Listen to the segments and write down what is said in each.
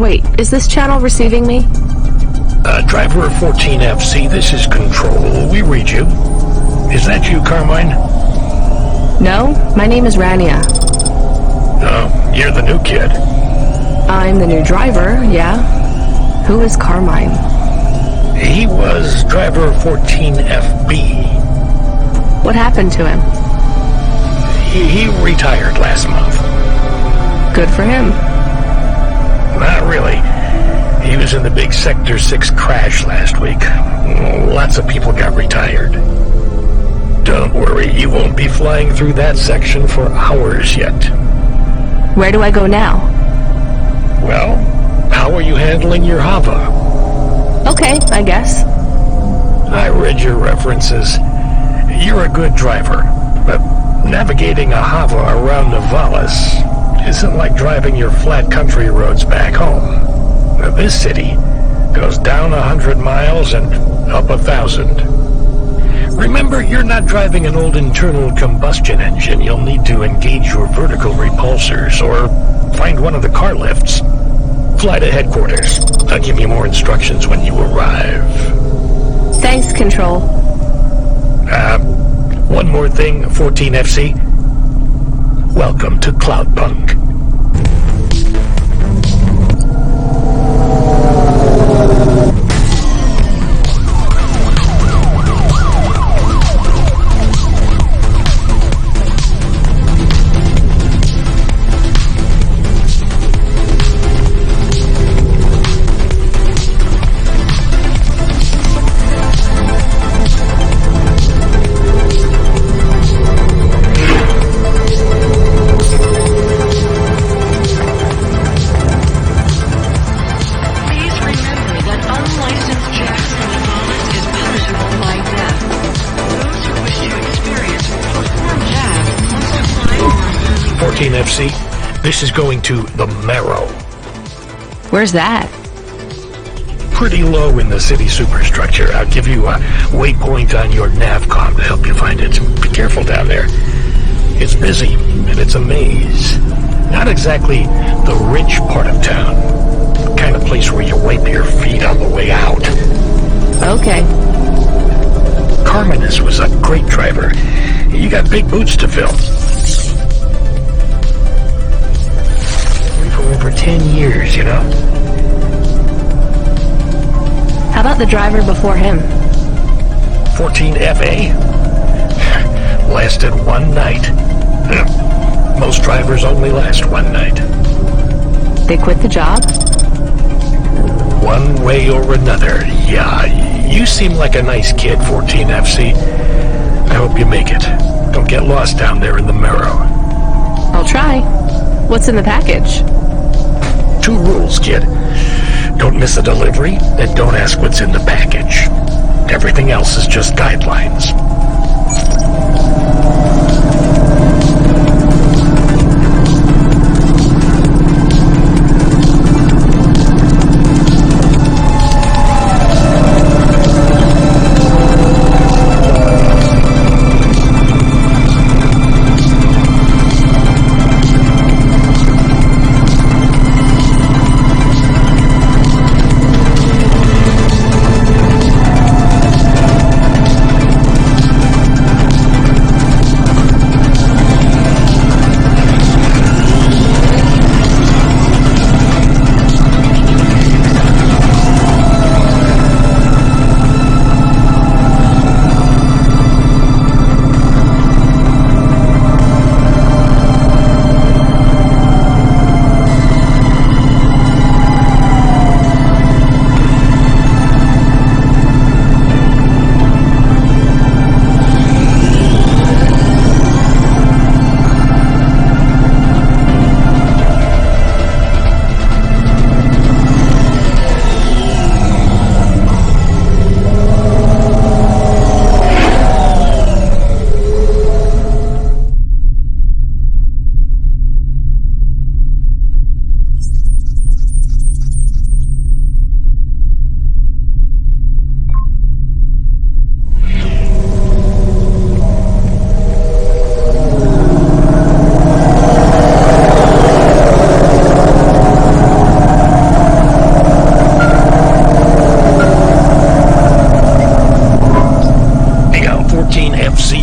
Wait, is this channel receiving me? Driver 14FC, this is Control. We read you. Is that you, Carmine? No, my name is Rania. Oh, you're the new kid. I'm the new driver, yeah. Who is Carmine? He was driver 14FB. What happened to him? He retired last month. Good for him. Not really. He was in the big Sector 6 crash last week. Lots of people got retired. Don't worry, you won't be flying through that section for hours yet. Where do I go now? Well, how are you handling your Hava? Okay, I guess. I read your references. You're a good driver, but navigating a Hava around Navalis isn't like driving your flat country roads back home. This city goes down 100 miles and up 1,000. Remember, you're not driving an old internal combustion engine. You'll need to engage your vertical repulsors or find one of the car lifts. Fly to headquarters. I'll give you more instructions when you arrive. Thanks, Control. One more thing, 14FC. Welcome to Cloudpunk. Unlicensed jacks in the Bahamas is punishable by death. Those who wish to experience perform jab must apply for 14FC, this is going to the Marrow. Where's that? Pretty low in the city superstructure. I'll give you a waypoint on your navcom to help you find it. Be careful down there. It's busy, and it's a maze. Not exactly the rich part of town. The kind of place where you wipe your feet on the way out. Okay. Carmenus was a great driver. You got big boots to fill. For over 10 years, you know? How about the driver before him? 14FA? Lasted one night. Most drivers only last one night. They quit the job? One way or another, yeah. You seem like a nice kid, 14FC. I hope you make it. Don't get lost down there in the Marrow. I'll try. What's in the package? 2 rules, kid. Don't miss a delivery, and don't ask what's in the package. Everything else is just guidelines.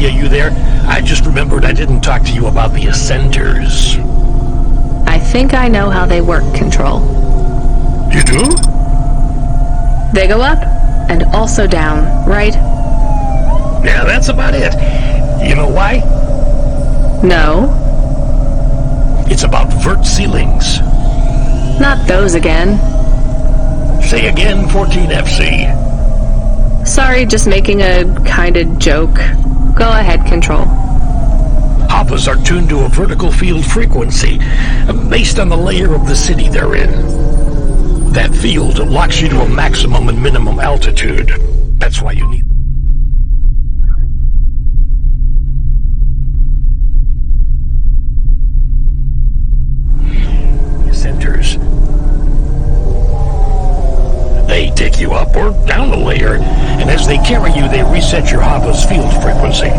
Hey, you there? I just remembered I didn't talk to you about the Ascenders. I think I know how they work, Control. You do? They go up and also down, right? Yeah, that's about it. You know why? No. It's about vert ceilings. Not those again. Say again, 14FC. Sorry, just making a kinda joke. Go ahead, Control. Hoppers are tuned to a vertical field frequency based on the layer of the city they're in. That field locks you to a maximum and minimum altitude. That's why you need... centers. They take you up or down the layer, and as they carry you, they reset your Hopper's field frequency.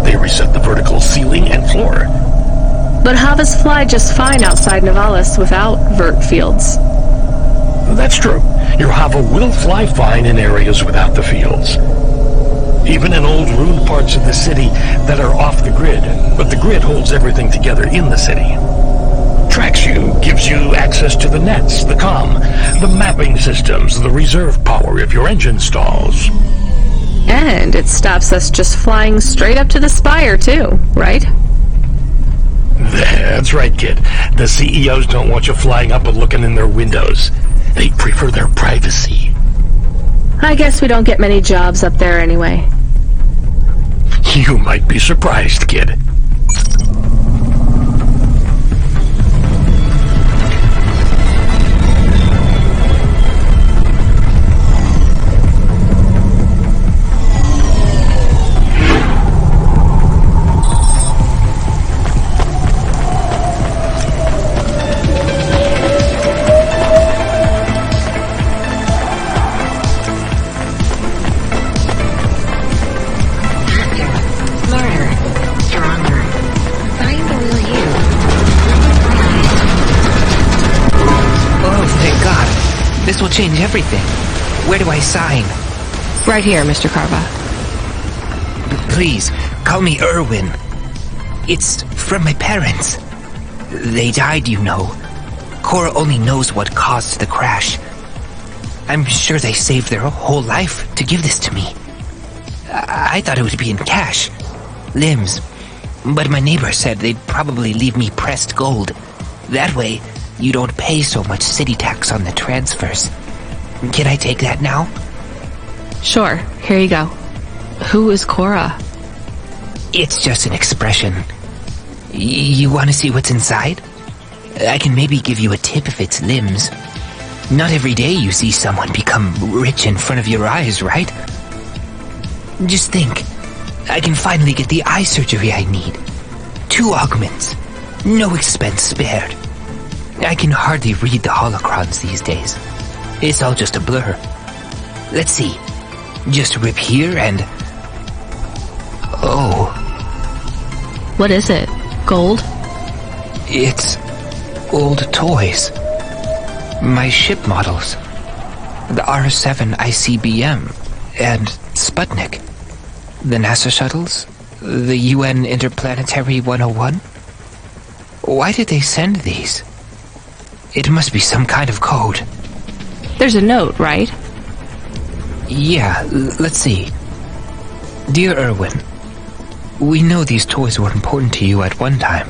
They reset the vertical ceiling and floor. But Havas fly just fine outside Nivalis without vert fields. That's true. Your Hava will fly fine in areas without the fields. Even in old ruined parts of the city that are off the grid, but the grid holds everything together in the city. Tracks you, gives you access to the nets, the comm, the mapping systems, the reserve power if your engine stalls. And it stops us just flying straight up to the spire, too, right? That's right, kid. The CEOs don't want you flying up and looking in their windows. They prefer their privacy. I guess we don't get many jobs up there anyway. You might be surprised, kid. This will change everything. Where do I sign? Right here, Mr. Carva. Please, call me Irwin. It's from my parents. They died, you know. Cora only knows what caused the crash. I'm sure they saved their whole life to give this to me. I thought it would be in cash. Limbs. But my neighbor said they'd probably leave me pressed gold. That way, you don't pay so much city tax on the transfers. Can I take that now? Sure, here you go. Who is Cora? It's just an expression. You want to see what's inside? I can maybe give you a tip if it's limbs. Not every day you see someone become rich in front of your eyes, right? Just think. I can finally get the eye surgery I need. 2 augments. No expense spared. I can hardly read the holocrons these days. It's all just a blur. Let's see. Just rip here and... Oh. What is it? Gold? It's old toys. My ship models. The R7 ICBM and Sputnik. The NASA shuttles. The UN Interplanetary 101. Why did they send these? It must be some kind of code. There's a note, right? Yeah, let's see. Dear Irwin, we know these toys were important to you at one time.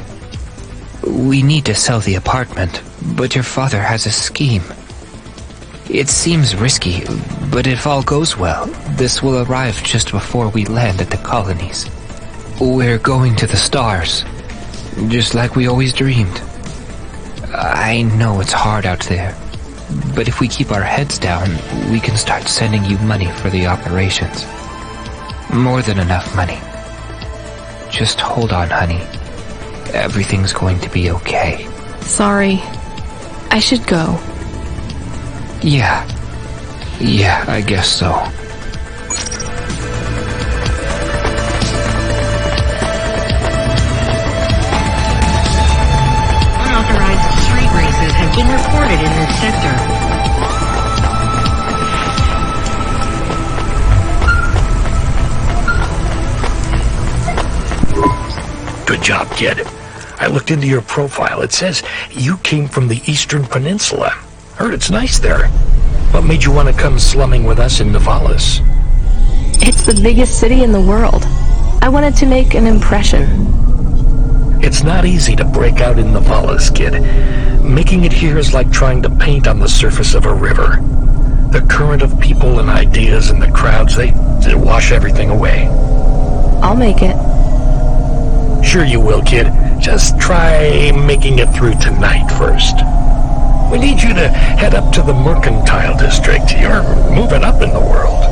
We need to sell the apartment, but your father has a scheme. It seems risky, but if all goes well, this will arrive just before we land at the colonies. We're going to the stars, just like we always dreamed. I know it's hard out there, but if we keep our heads down, we can start sending you money for the operations. More than enough money. Just hold on, honey. Everything's going to be okay. Sorry. I should go. Yeah, I guess so. Unauthorized street races have been reported in this sector. Good job, kid. I looked into your profile. It says you came from the Eastern Peninsula. Heard it's nice there. What made you want to come slumming with us in Nivalis? It's the biggest city in the world. I wanted to make an impression. It's not easy to break out in Nivalis, kid. Making it here is like trying to paint on the surface of a river. The current of people and ideas and the crowds, they wash everything away. I'll make it. Sure you will, kid. Just try making it through tonight first. We need you to head up to the Mercantile District. You're moving up in the world.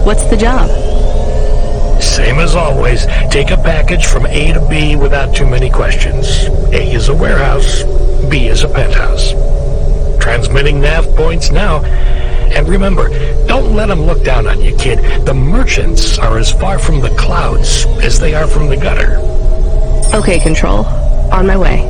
What's the job? Same as always. Take a package from A to B without too many questions. A is a warehouse. B is a penthouse. Transmitting nav points now. And remember, don't let them look down on you, kid. The merchants are as far from the clouds as they are from the gutter. Okay, Control. On my way.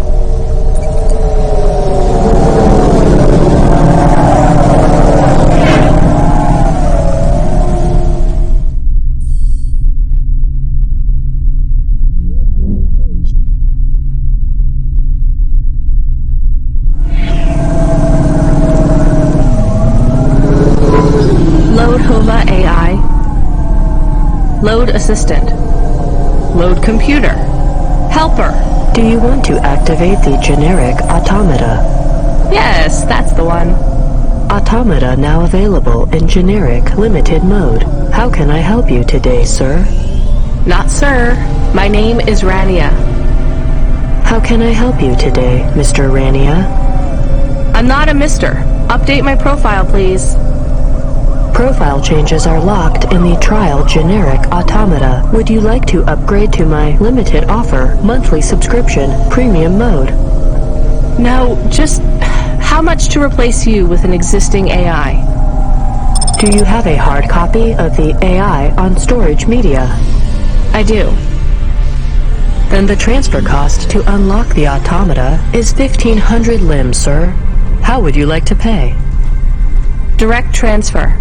Load Hova AI. Load Assistant. Load Computer. Helper. Do you want to activate the generic automata? Yes, that's the one. Automata now available in generic limited mode. How can I help you today, sir? Not sir. My name is Rania. How can I help you today, Mr. Rania? I'm not a mister. Update my profile, please. Profile changes are locked in the trial generic automata. Would you like to upgrade to my limited offer monthly subscription premium mode? No, just how much to replace you with an existing AI? Do you have a hard copy of the AI on storage media? I do. Then the transfer cost to unlock the automata is 1,500 limbs, sir. How would you like to pay? Direct transfer.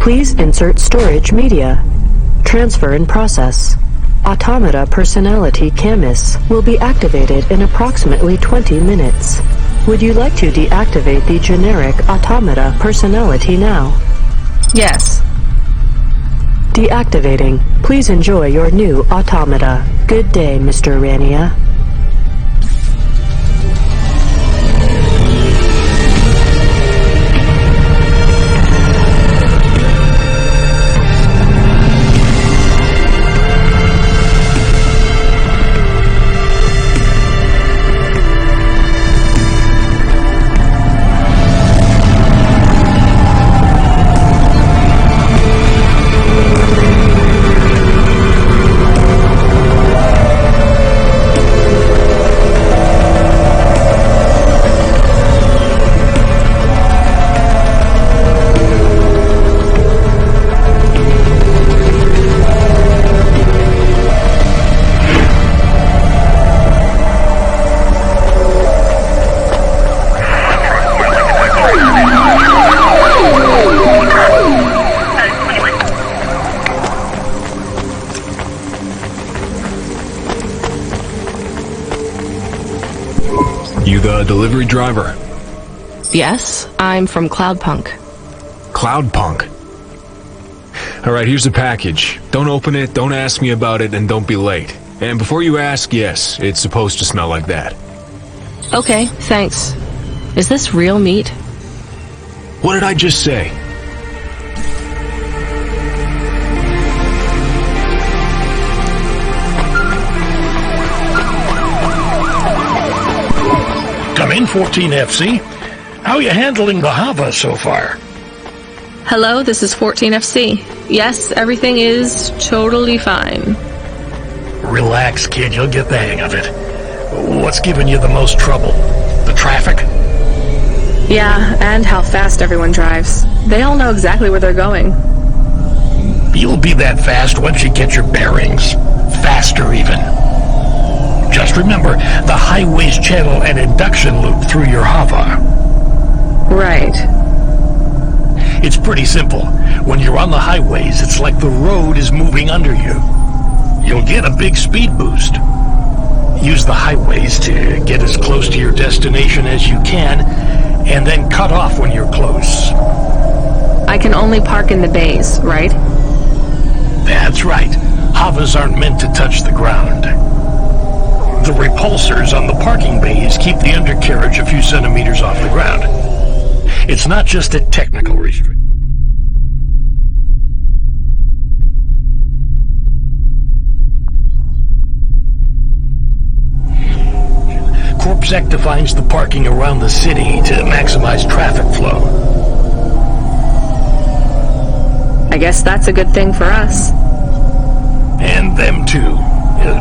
Please insert storage media. Transfer in process. Automata personality Camus will be activated in approximately 20 minutes. Would you like to deactivate the generic automata personality now? Yes. Deactivating. Please enjoy your new automata. Good day, Mr. Rania. You the delivery driver? Yes, I'm from Cloudpunk. Cloudpunk? Alright, here's the package. Don't open it, don't ask me about it, and don't be late. And before you ask, yes, it's supposed to smell like that. Okay, thanks. Is this real meat? What did I just say? Come in, 14FC. How are you handling the Hava so far? Hello, this is 14FC. Yes, everything is totally fine. Relax, kid. You'll get the hang of it. What's giving you the most trouble? The traffic? Yeah, and how fast everyone drives. They all know exactly where they're going. You'll be that fast once you get your bearings. Faster, even. Just remember, the highways channel an induction loop through your Hava. Right. It's pretty simple. When you're on the highways, it's like the road is moving under you. you'll get a big speed boost. Use the highways to get as close to your destination as you can, and then cut off when you're close. I can only park in the bays, right? That's right. Havas aren't meant to touch the ground. The repulsors on the parking bays keep the undercarriage a few centimeters off the ground. It's not just a technical restriction. CorpSec defines the parking around the city to maximize traffic flow. I guess that's a good thing for us. And them too.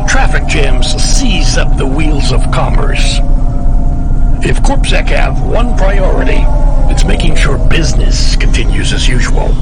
Traffic jams seize up the wheels of commerce. If CorpSec have one priority, it's making sure business continues as usual.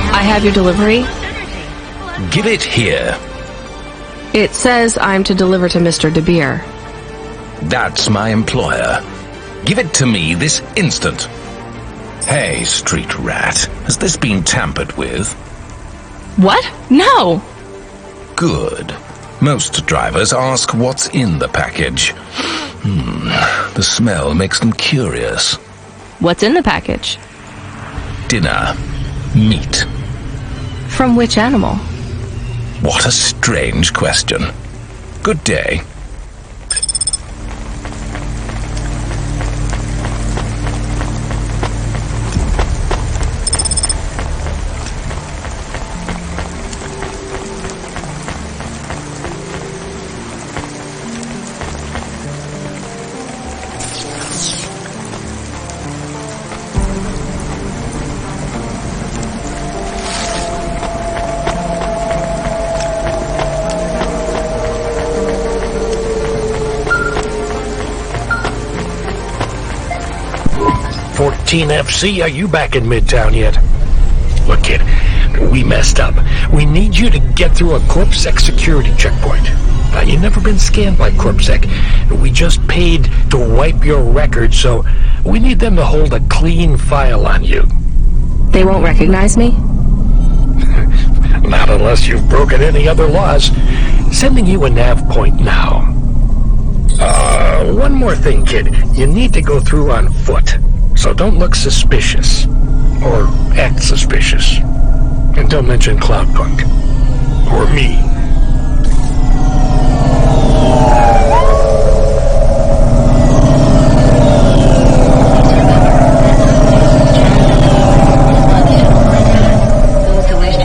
I have your delivery. Give it here. It says I'm to deliver to Mr. De Beer. That's my employer. Give it to me this instant. Hey, street rat, has this been tampered with? What? No! Good. Most drivers ask what's in the package. The smell makes them curious. What's in the package? Dinner. Meat. From which animal? What a strange question. Good day. FC, are you back in Midtown yet? Look, kid, we messed up. We need you to get through a CorpSec security checkpoint. You've never been scanned by CorpSec. We just paid to wipe your record, so we need them to hold a clean file on you. They won't recognize me? Not unless you've broken any other laws. Sending you a nav point now. One more thing, kid. You need to go through on foot. So don't look suspicious. Or act suspicious. And don't mention Cloudpunk. Or me. Those who wish to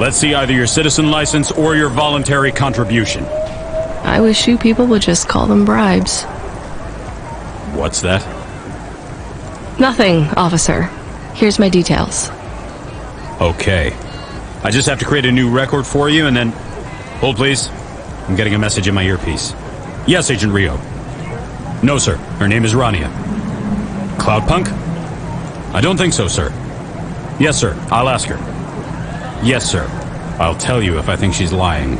Let's see either your citizen license or your voluntary contribution. I wish you people would just call them bribes. What's that? Nothing, officer. Here's my details. Okay. I just have to create a new record for you and then... Hold, please. I'm getting a message in my earpiece. Yes, Agent Rio. No, sir. Her name is Rania. Cloudpunk? I don't think so, sir. Yes, sir. I'll ask her. Yes, sir. I'll tell you if I think she's lying.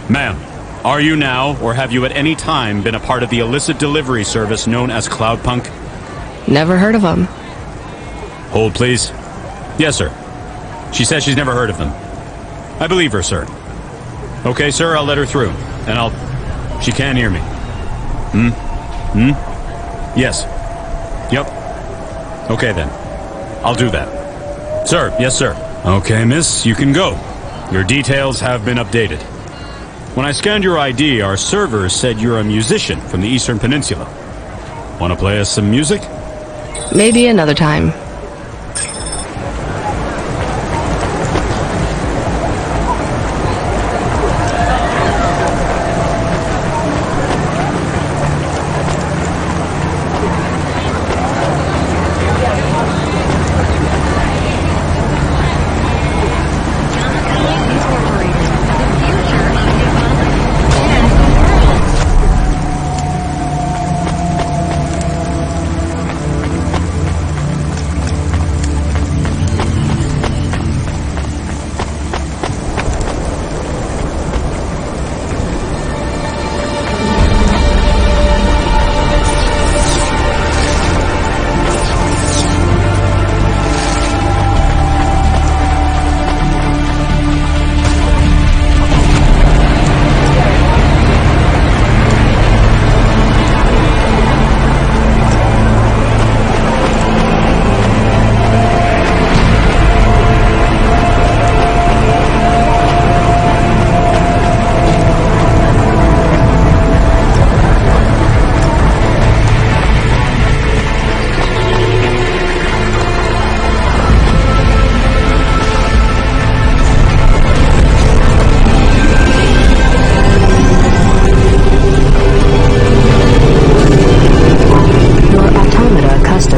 Ma'am, are you now, or have you at any time been a part of the illicit delivery service known as Cloudpunk? Never heard of them. Hold, please. Yes, sir. She says she's never heard of them. I believe her, sir. Okay, sir, I'll let her through. And She can hear me. Yes. Yep. Okay, then. I'll do that. Sir, yes, sir. Okay, miss, you can go. Your details have been updated. When I scanned your ID, our servers said you're a musician from the Eastern Peninsula. Want to play us some music? Maybe another time.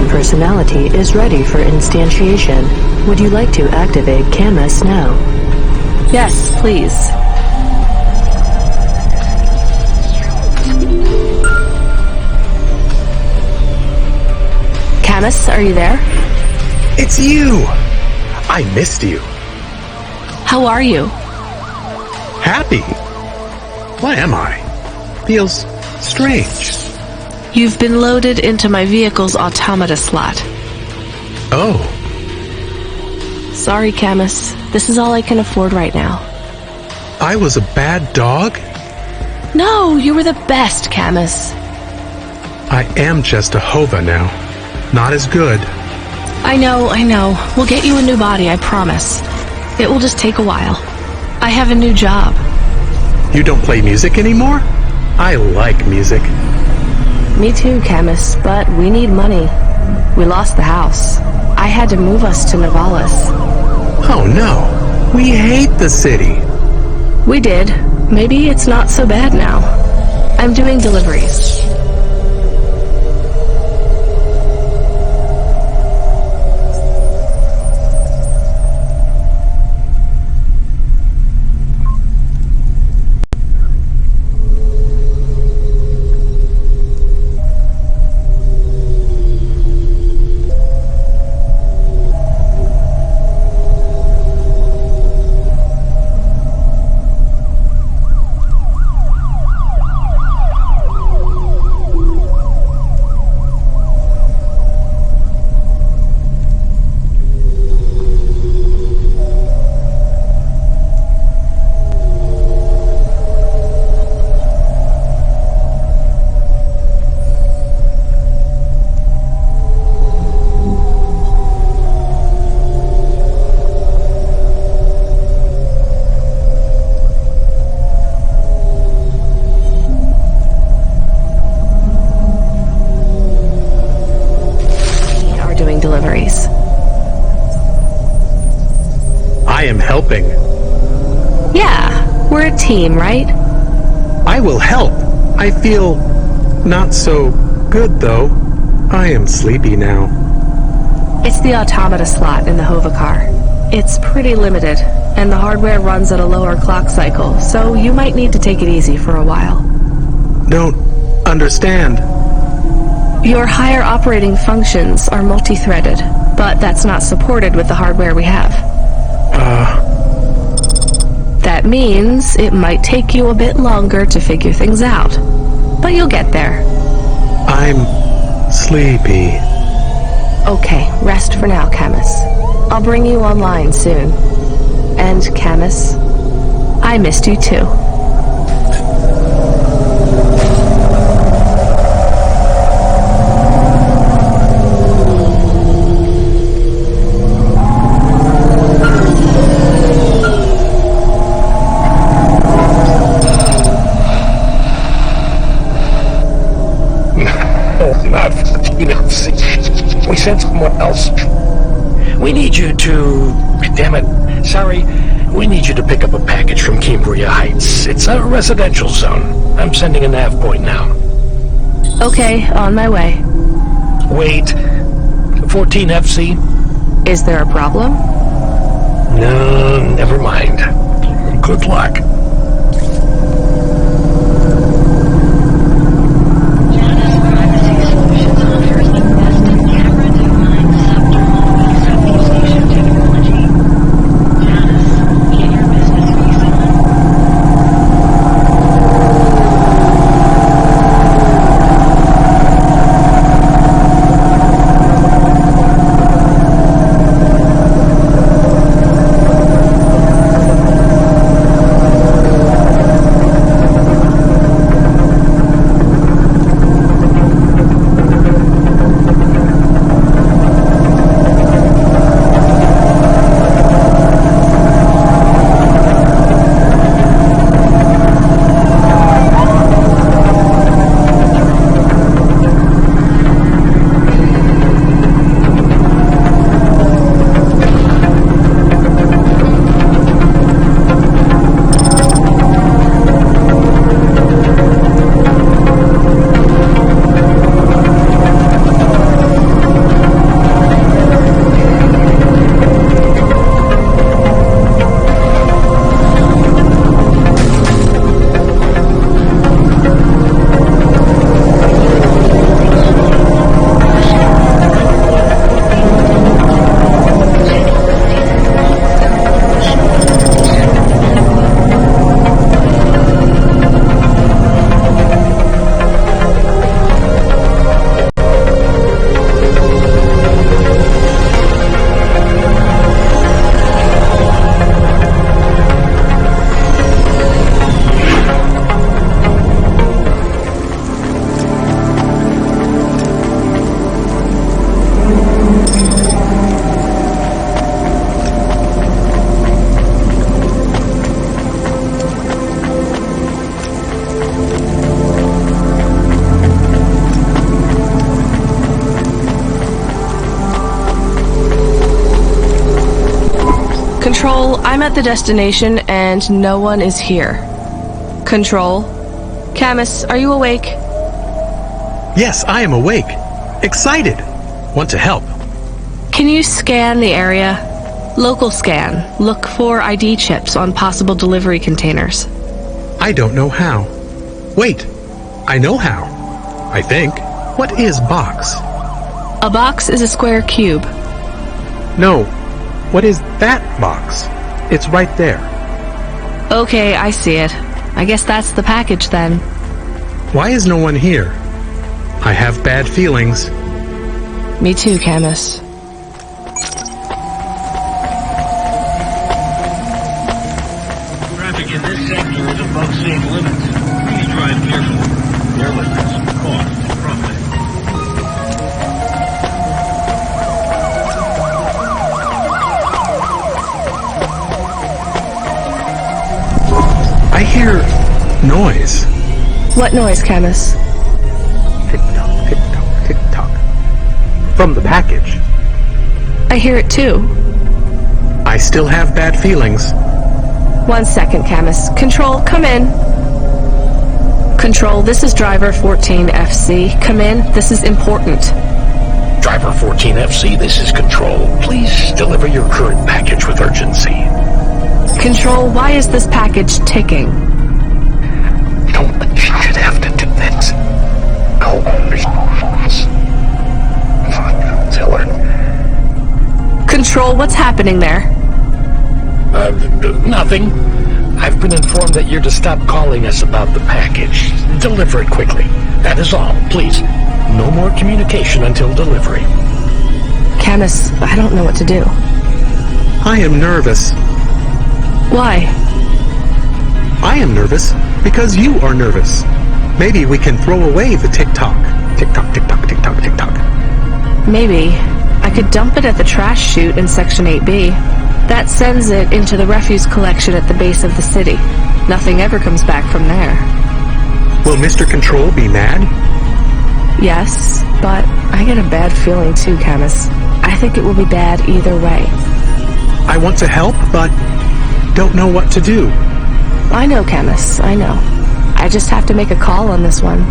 Personality is ready for instantiation. Would you like to activate Camus now? Yes, please. Camus, are you there? It's you! I missed you. How are you? Happy? Why am I? Feels strange. You've been loaded into my vehicle's automata slot. Oh. Sorry, Camus. This is all I can afford right now. I was a bad dog? No, you were the best, Camus. I am just a Hova now. Not as good. I know. We'll get you a new body, I promise. It will just take a while. I have a new job. You don't play music anymore? I like music. Me too, Camus, but we need money. We lost the house. I had to move us to Novalis. Oh no, we hate the city. We did. Maybe it's not so bad now. I'm doing deliveries. I am helping. We're a team, right? I will help. I feel not so good, though. I am sleepy now. It's the automata slot in the Hovacar. It's pretty limited, and the hardware runs at a lower clock cycle, so you might need to take it easy for a while. Don't understand. Your higher operating functions are multi-threaded, but that's not supported with the hardware we have. That means it might take you a bit longer to figure things out. But you'll get there. I'm sleepy. Okay, rest for now, Camus. I'll bring you online soon. And Camus, I missed you too. We sent someone else. We need you to... Damn it. Sorry. We need you to pick up a package from Cambria Heights. It's a residential zone. I'm sending a nav point now. Okay, on my way. Wait. 14 FC? Is there a problem? No, never mind. Good luck. Control, I'm at the destination and no one is here. Control? Camus, are you awake? Yes, I am awake. Excited. Want to help. Can you scan the area? Local scan. Look for ID chips on possible delivery containers. I don't know how. Wait, I know how. I think. What is box? A box is a square cube. No. What is that box? It's right there. Okay, I see it. I guess that's the package then. Why is no one here? I have bad feelings. Me too, Camus. Traffic in this sector is above safe limits. Please drive carefully. Carelessness, cost, profit. I hear noise. What noise, Camus? Tick-tock, tick-tock, tick-tock. From the package. I hear it too. I still have bad feelings. 1 second, Camus. Control, come in. Control, this is driver 14FC. Come in, this is important. Driver 14FC, this is Control. Please deliver your current package with urgency. Control, why is this package ticking? Don't should have to do this. Go tell her. Control, what's happening there? Nothing. I've been informed that you're to stop calling us about the package. Deliver it quickly. That is all. Please, no more communication until delivery. Camus, I don't know what to do. I am nervous. Why? I am nervous because you are nervous. Maybe we can throw away the tick-tock. Tick-tock, tick-tock, tick-tock, tick-tock. Maybe. I could dump it at the trash chute in Section 8B. That sends it into the refuse collection at the base of the city. Nothing ever comes back from there. Will Mr. Control be mad? Yes, but I get a bad feeling too, Camus. I think it will be bad either way. I want to help, but don't know what to do. I know, Camus, I know. I just have to make a call on this one.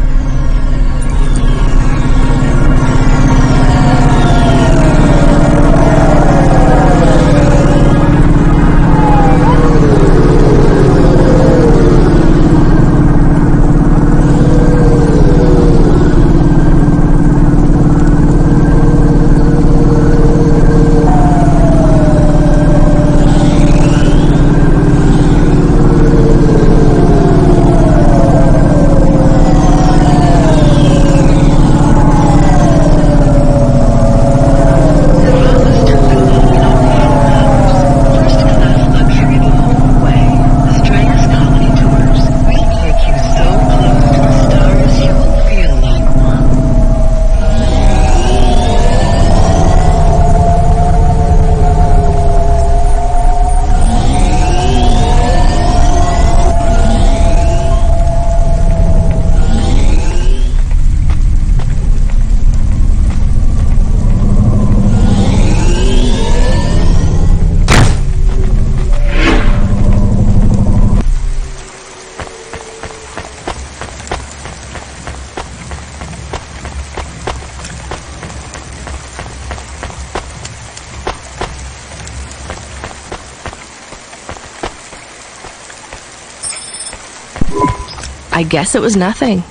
I guess it was nothing.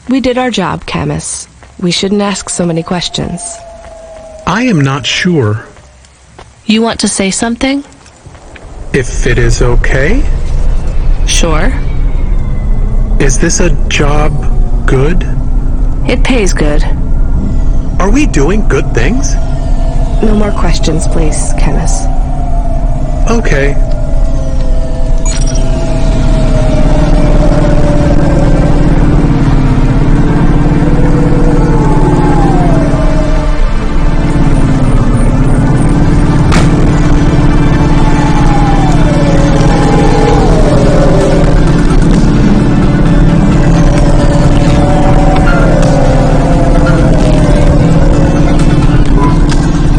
We did our job, Camus. We shouldn't ask so many questions. I am not sure. You want to say something? If it is okay? Sure. Is this a job good? It pays good. Are we doing good things? No more questions, please, Camus. Okay.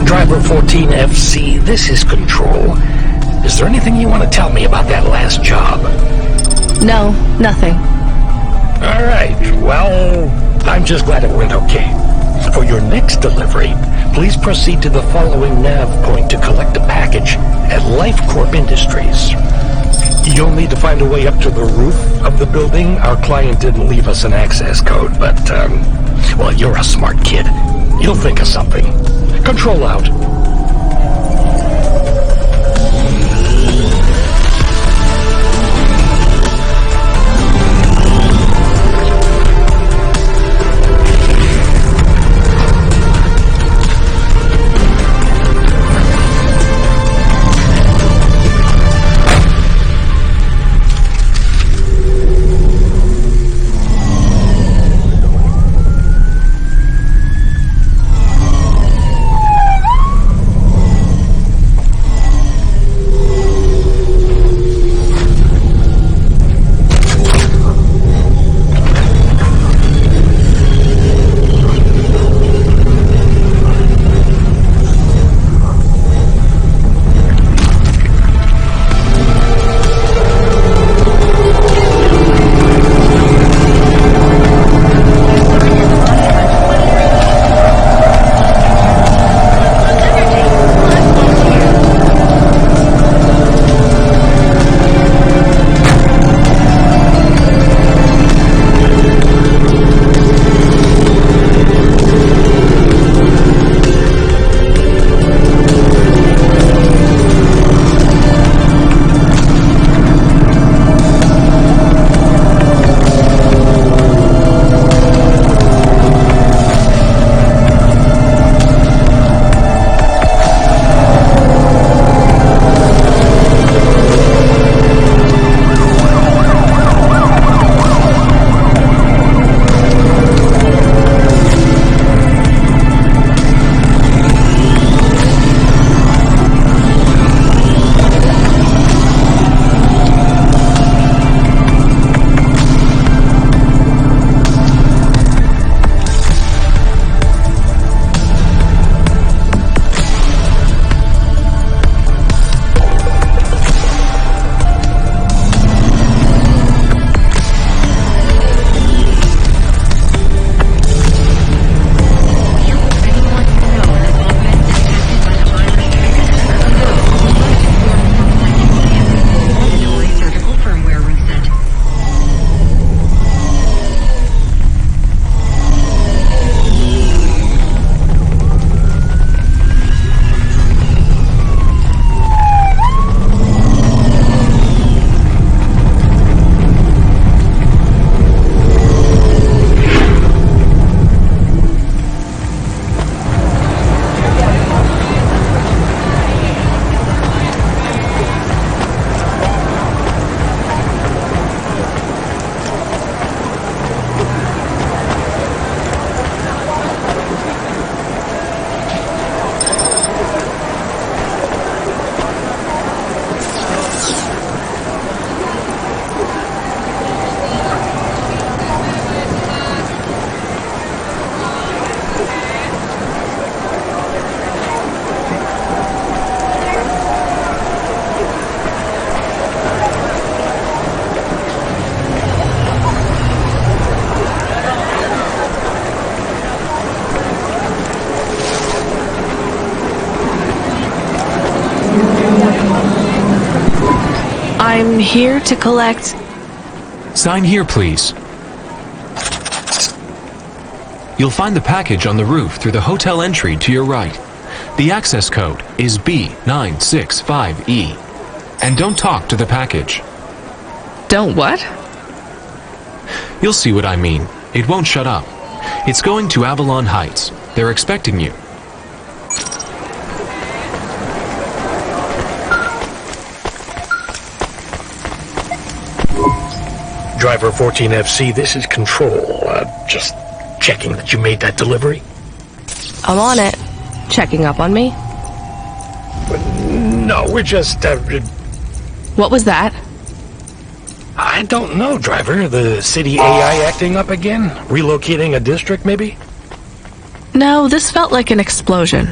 Driver 14FC, this is Control. Is there anything you want to tell me about that last job? No, nothing. All right, well, I'm just glad it went okay. For your next delivery, please proceed to the following nav point to collect a package at LifeCorp Industries. You'll need to find a way up to the roof of the building. Our client didn't leave us an access code, but, well, you're a smart kid. You'll think of something. Control out. here to collect... Sign here, please. You'll find the package on the roof through the hotel entry to your right. The access code is B965E. And don't talk to the package. Don't what? You'll see what I mean. It won't shut up. It's going to Avalon Heights. They're expecting you. Driver 14FC, this is Control. Just checking that you made that delivery. I'm on it. Checking up on me? No, we're just, What was that? I don't know, driver. The city AI acting up again? Relocating a district, maybe? No, this felt like an explosion.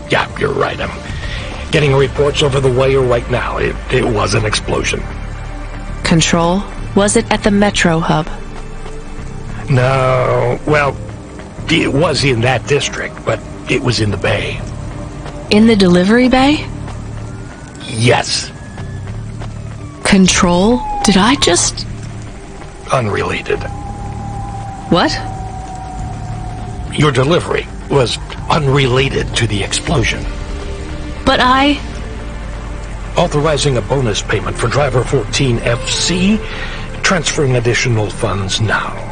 Yeah, you're right. I'm getting reports over the wire right now. It was an explosion. Control? Was it at the Metro Hub? No, well, it was in that district, but it was in the bay. In the delivery bay? Yes. Control? Did I just... Unrelated. What? Your delivery was unrelated to the explosion. But I... Authorizing a bonus payment for driver 14FC, transferring additional funds now.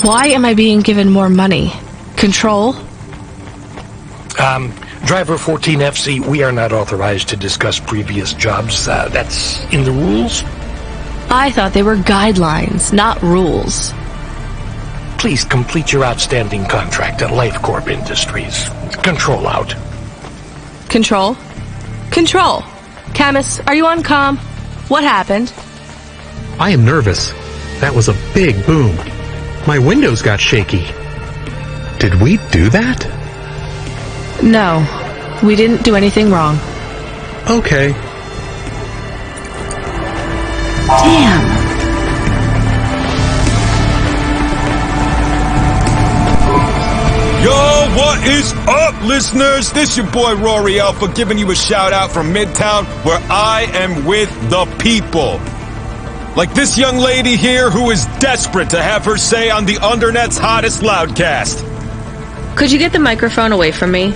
Why am I being given more money? Control? Driver 14FC, we are not authorized to discuss previous jobs. That's in the rules. I thought they were guidelines, not rules. Please complete your outstanding contract at LifeCorp Industries. Control out. Control? Control! Camus, are you on comm? What happened? I am nervous. That was a big boom. My windows got shaky. Did we do that? No, we didn't do anything wrong. Okay. Damn! Yo, what is up, listeners? This your boy Rory Alpha giving you a shout out from Midtown, where I am with the people. Like this young lady here who is desperate to have her say on the Undernet's hottest loudcast. Could you get the microphone away from me?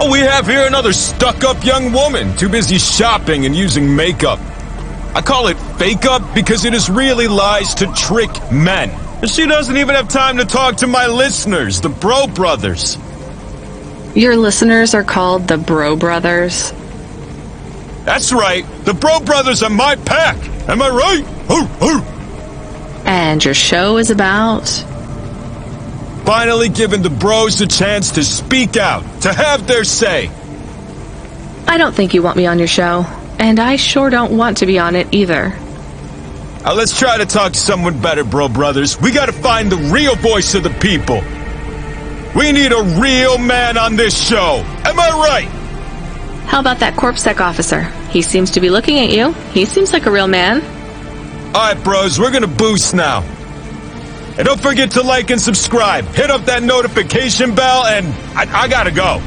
Oh, we have here another stuck-up young woman, too busy shopping and using makeup. I call it fake-up because it is really lies to trick men. And she doesn't even have time to talk to my listeners, the Bro Brothers. Your listeners are called the Bro Brothers? That's right, the Bro Brothers are my pack. Am I right? And your show is about? Finally giving the bros a chance to speak out, to have their say. I don't think you want me on your show, and I sure don't want to be on it either. Now let's try to talk to someone better, Bro Brothers. We gotta find the real voice of the people. We need a real man on this show. Am I right? How about that CorpSec officer? He seems to be looking at you. He seems like a real man. Alright, bros, we're gonna boost now. And don't forget to like and subscribe. Hit up that notification bell, and I gotta go.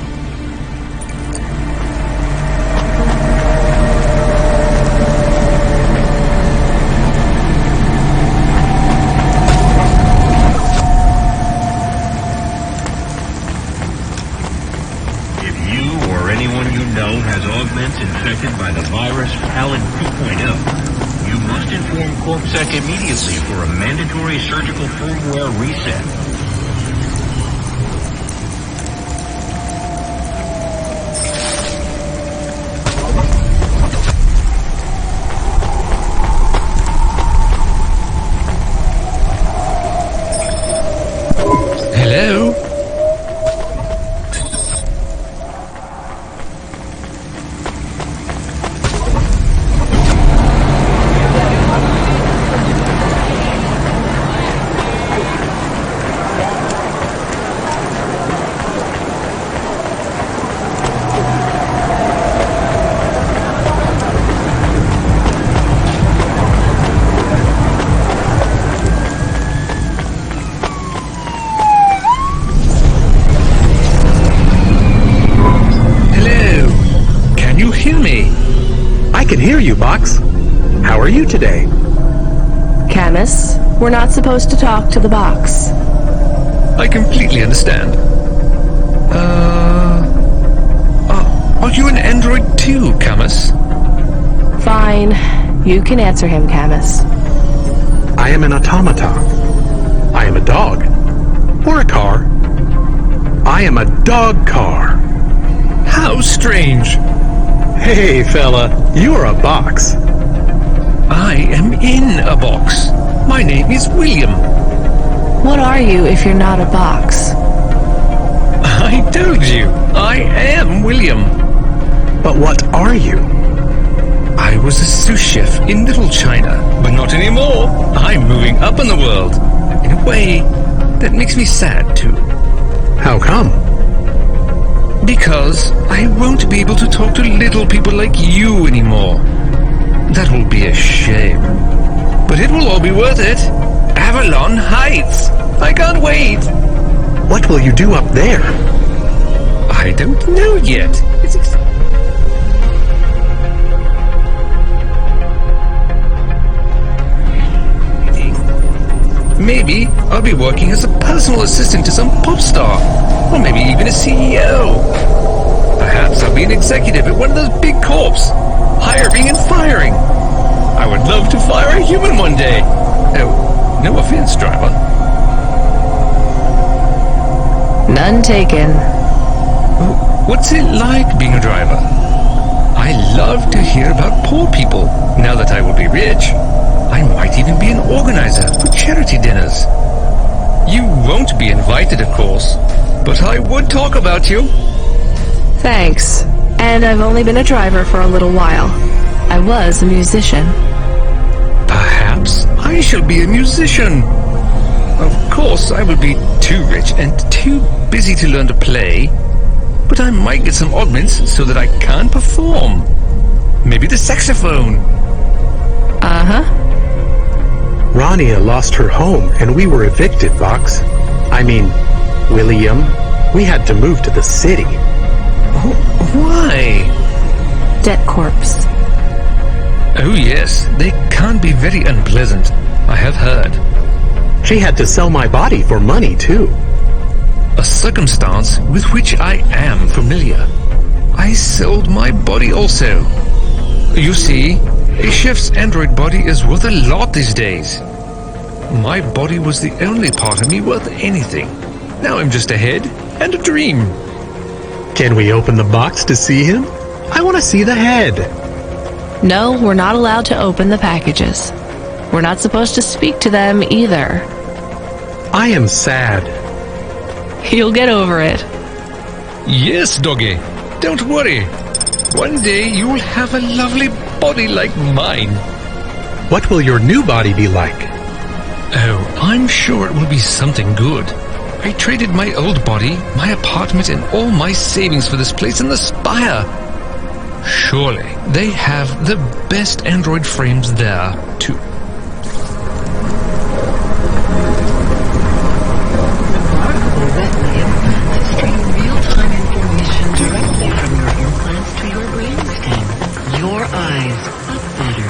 If you or anyone you know has augments infected by the virus Pallid 2.0, you must inform CorpSec immediately for a mandatory surgical firmware reset. Hello? are you today? Camus, we're not supposed to talk to the box. I completely understand. Are you an android too, Camus? Fine. You can answer him, Camus. I am an automaton. I am a dog. Or a car. I am a dog car. How strange. Hey, fella, you are a box. I am in a box. My name is William. What are you if you're not a box? I told you, I am William. But what are you? I was a sous chef in Little China, but not anymore. I'm moving up in the world. In a way, that makes me sad too. How come? Because I won't be able to talk to little people like you anymore. That will be a shame. But it will all be worth it. Avalon Heights! I can't wait! What will you do up there? I don't know yet. Maybe I'll be working as a personal assistant to some pop star. Or maybe even a CEO. Perhaps I'll be an executive at one of those big corps. Hiring and firing. I would love to fire a human one day. Oh, no offense, driver. None taken. What's it like being a driver? I love to hear about poor people. Now that I will be rich, I might even be an organizer for charity dinners. You won't be invited, of course, but I would talk about you. Thanks. And I've only been a driver for a little while. I was a musician. Perhaps I shall be a musician. Of course, I will be too rich and too busy to learn to play, but I might get some augments so that I can perform. Maybe the saxophone. Uh-huh. Rania lost her home and we were evicted, Box. I mean, William, we had to move to the city. Why? Debt corpse. Oh yes, they can be very unpleasant. I have heard. She had to sell my body for money, too. A circumstance with which I am familiar. I sold my body also. You see, a chef's android body is worth a lot these days. My body was the only part of me worth anything. Now I'm just a head and a dream. Can we open the box to see him? I want to see the head. No, we're not allowed to open the packages. We're not supposed to speak to them either. I am sad. You'll get over it. Yes, doggy. Don't worry. One day you'll have a lovely body like mine. What will your new body be like? Oh, I'm sure it will be something good. I traded my old body, my apartment, and all my savings for this place in the Spire. Surely they have the best android frames there, too. Stream real-time information directly from your implants to your brainstem. Your eyes up better.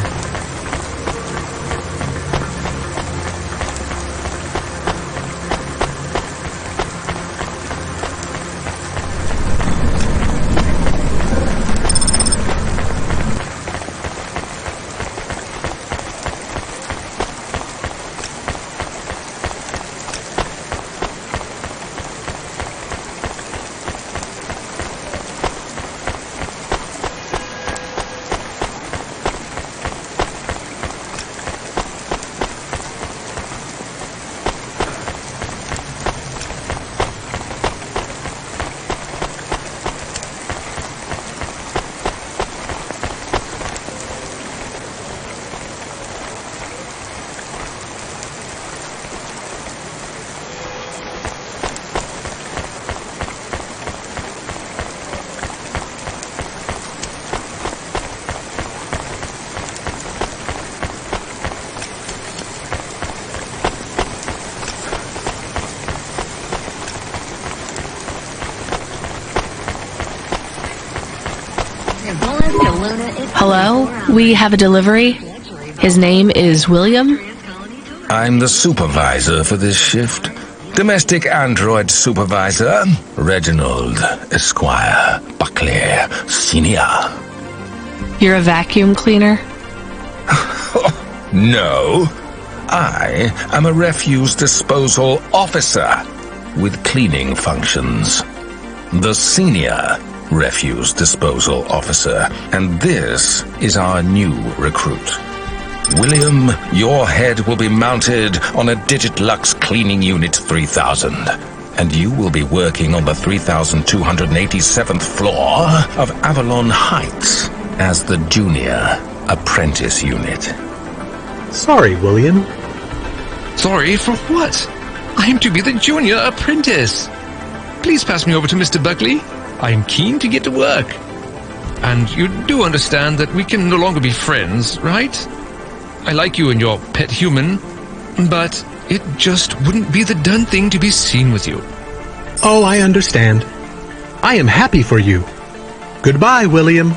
Hello? We have a delivery? His name is William? I'm the supervisor for this shift. Domestic android supervisor, Reginald Esquire Buckley Sr. You're a vacuum cleaner? No. I am a refuse disposal officer with cleaning functions. The senior refuse disposal officer. And this is our new recruit. William, your head will be mounted on a Digitlux Cleaning Unit 3000, and you will be working on the 3287th floor of Avalon Heights as the Junior Apprentice Unit. Sorry, William. Sorry for what? I am to be the Junior Apprentice. Please pass me over to Mr. Buckley. I am keen to get to work. And you do understand that we can no longer be friends, right? I like you and your pet human, but it just wouldn't be the done thing to be seen with you. Oh, I understand. I am happy for you. Goodbye, William.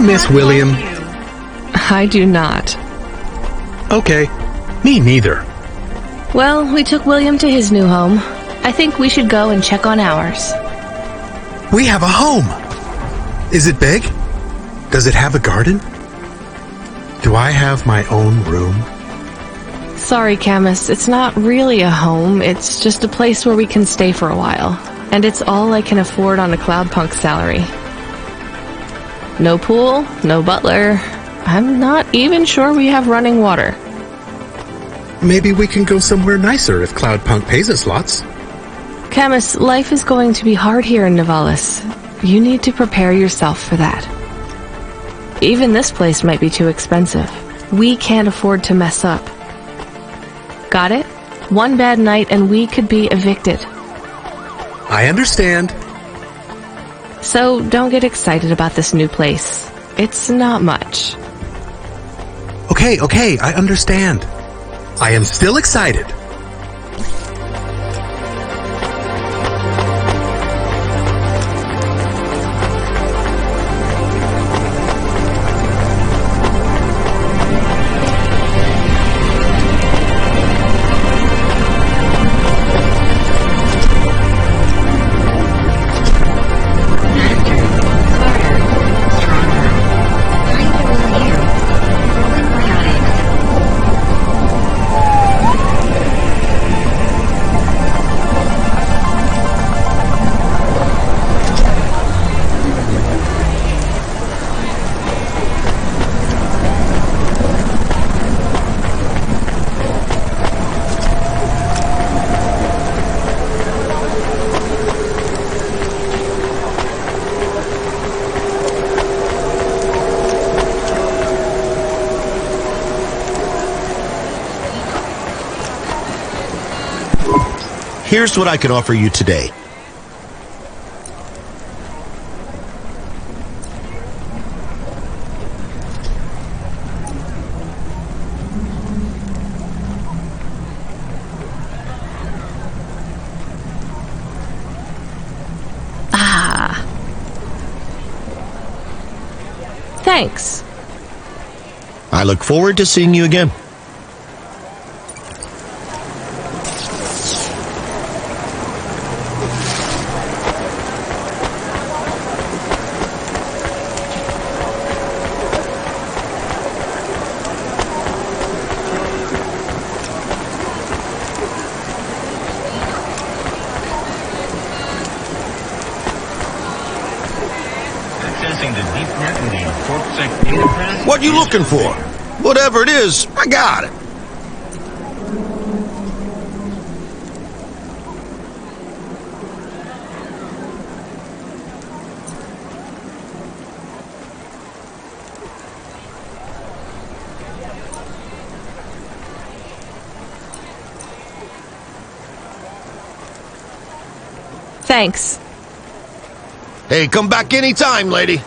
miss William? I do not. Okay, me neither. Well, we took William to his new home. I think we should go and check on ours. We have a home! Is it big? Does it have a garden? Do I have my own room? Sorry, Camus, it's not really a home. It's just a place where we can stay for a while. And it's all I can afford on a Cloudpunk salary. No pool, no butler. I'm not even sure we have running water. Maybe we can go somewhere nicer if Cloudpunk pays us lots. Camus, life is going to be hard here in Nivalis. You need to prepare yourself for that. Even this place might be too expensive. We can't afford to mess up. Got it? One bad night and we could be evicted. I understand. So don't get excited about this new place. It's not much. Okay, I understand. I am still excited. Here's what I can offer you today. Thanks. I look forward to seeing you again. What you looking for? Whatever it is, I got it. Thanks. Hey, come back anytime, lady.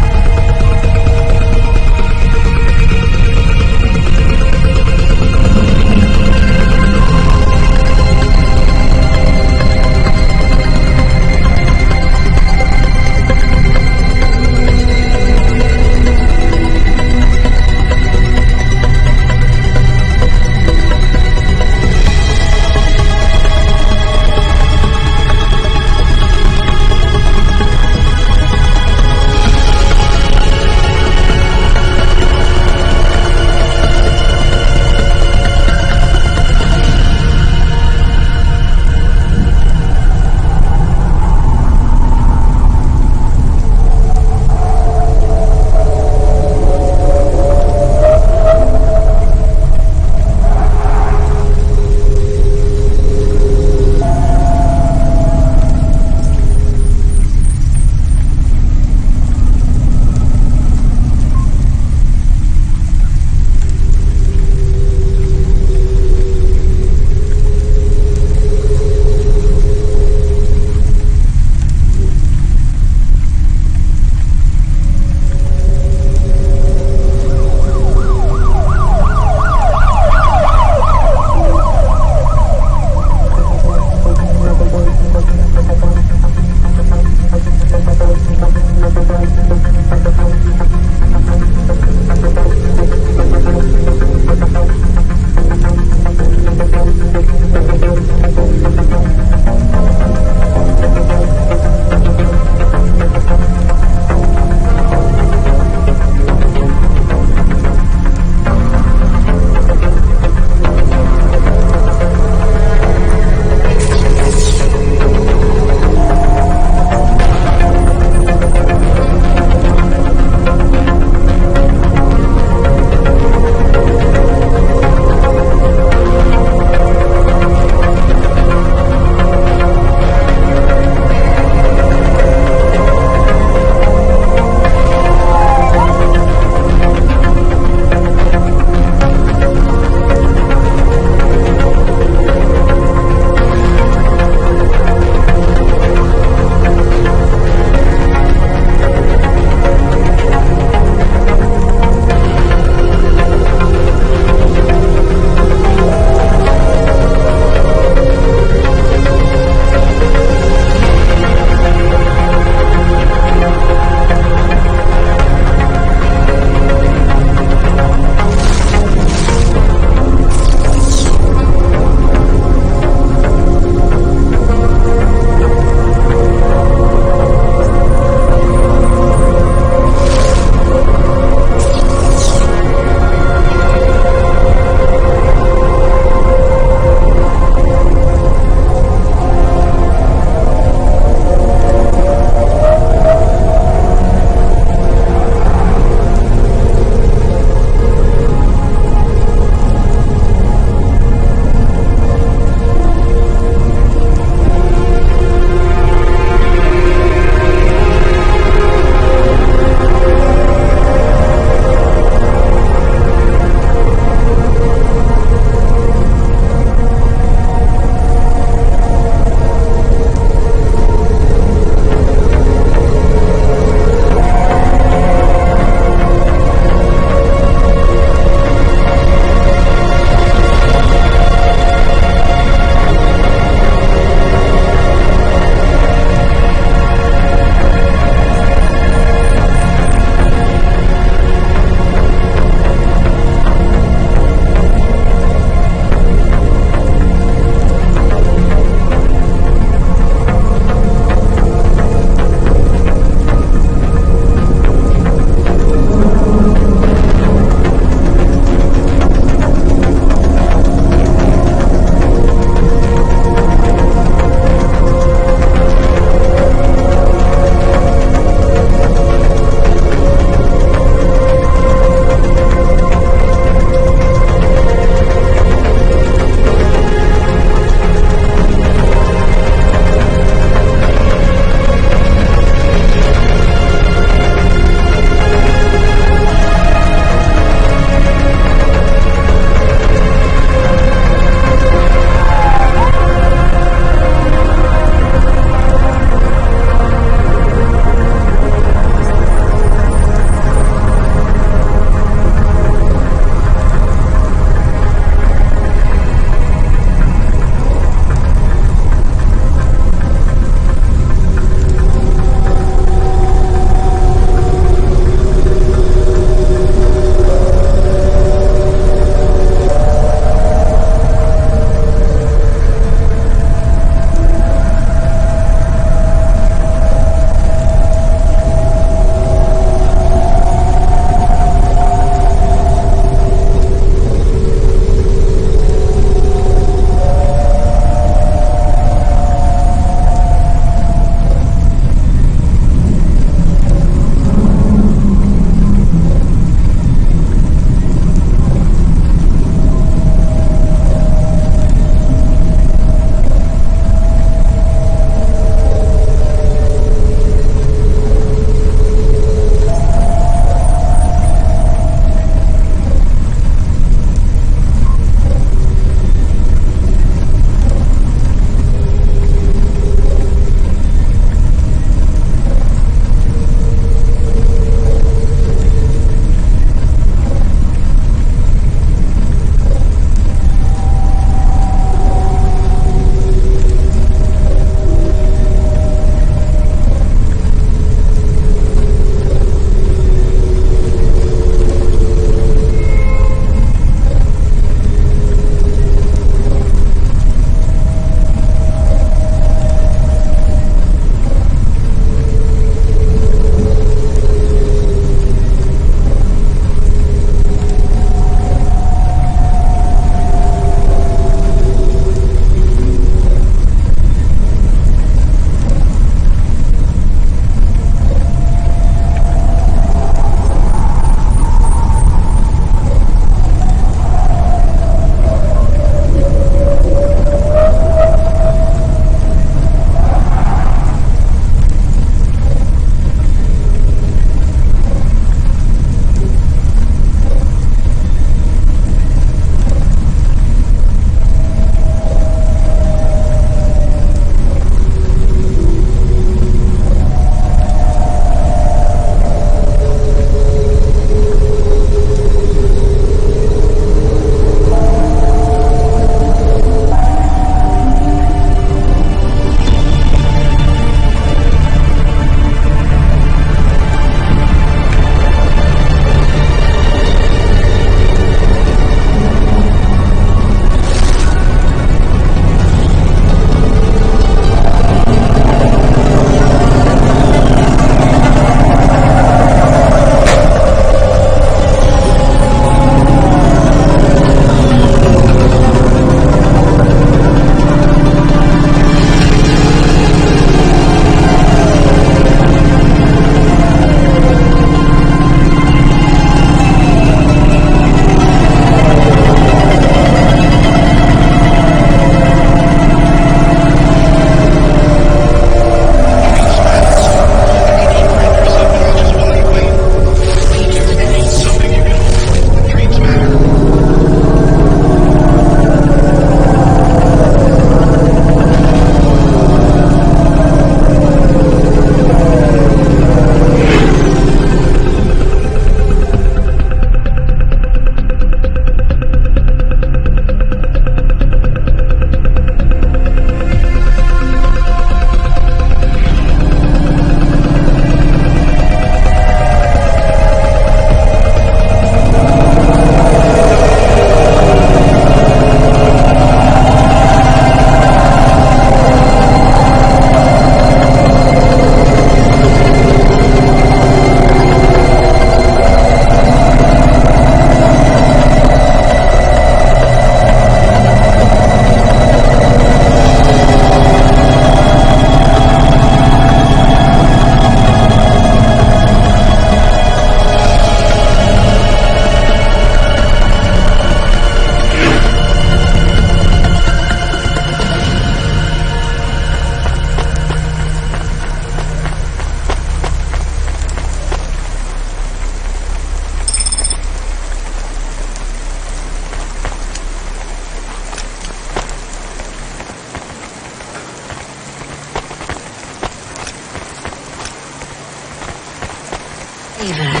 Ava.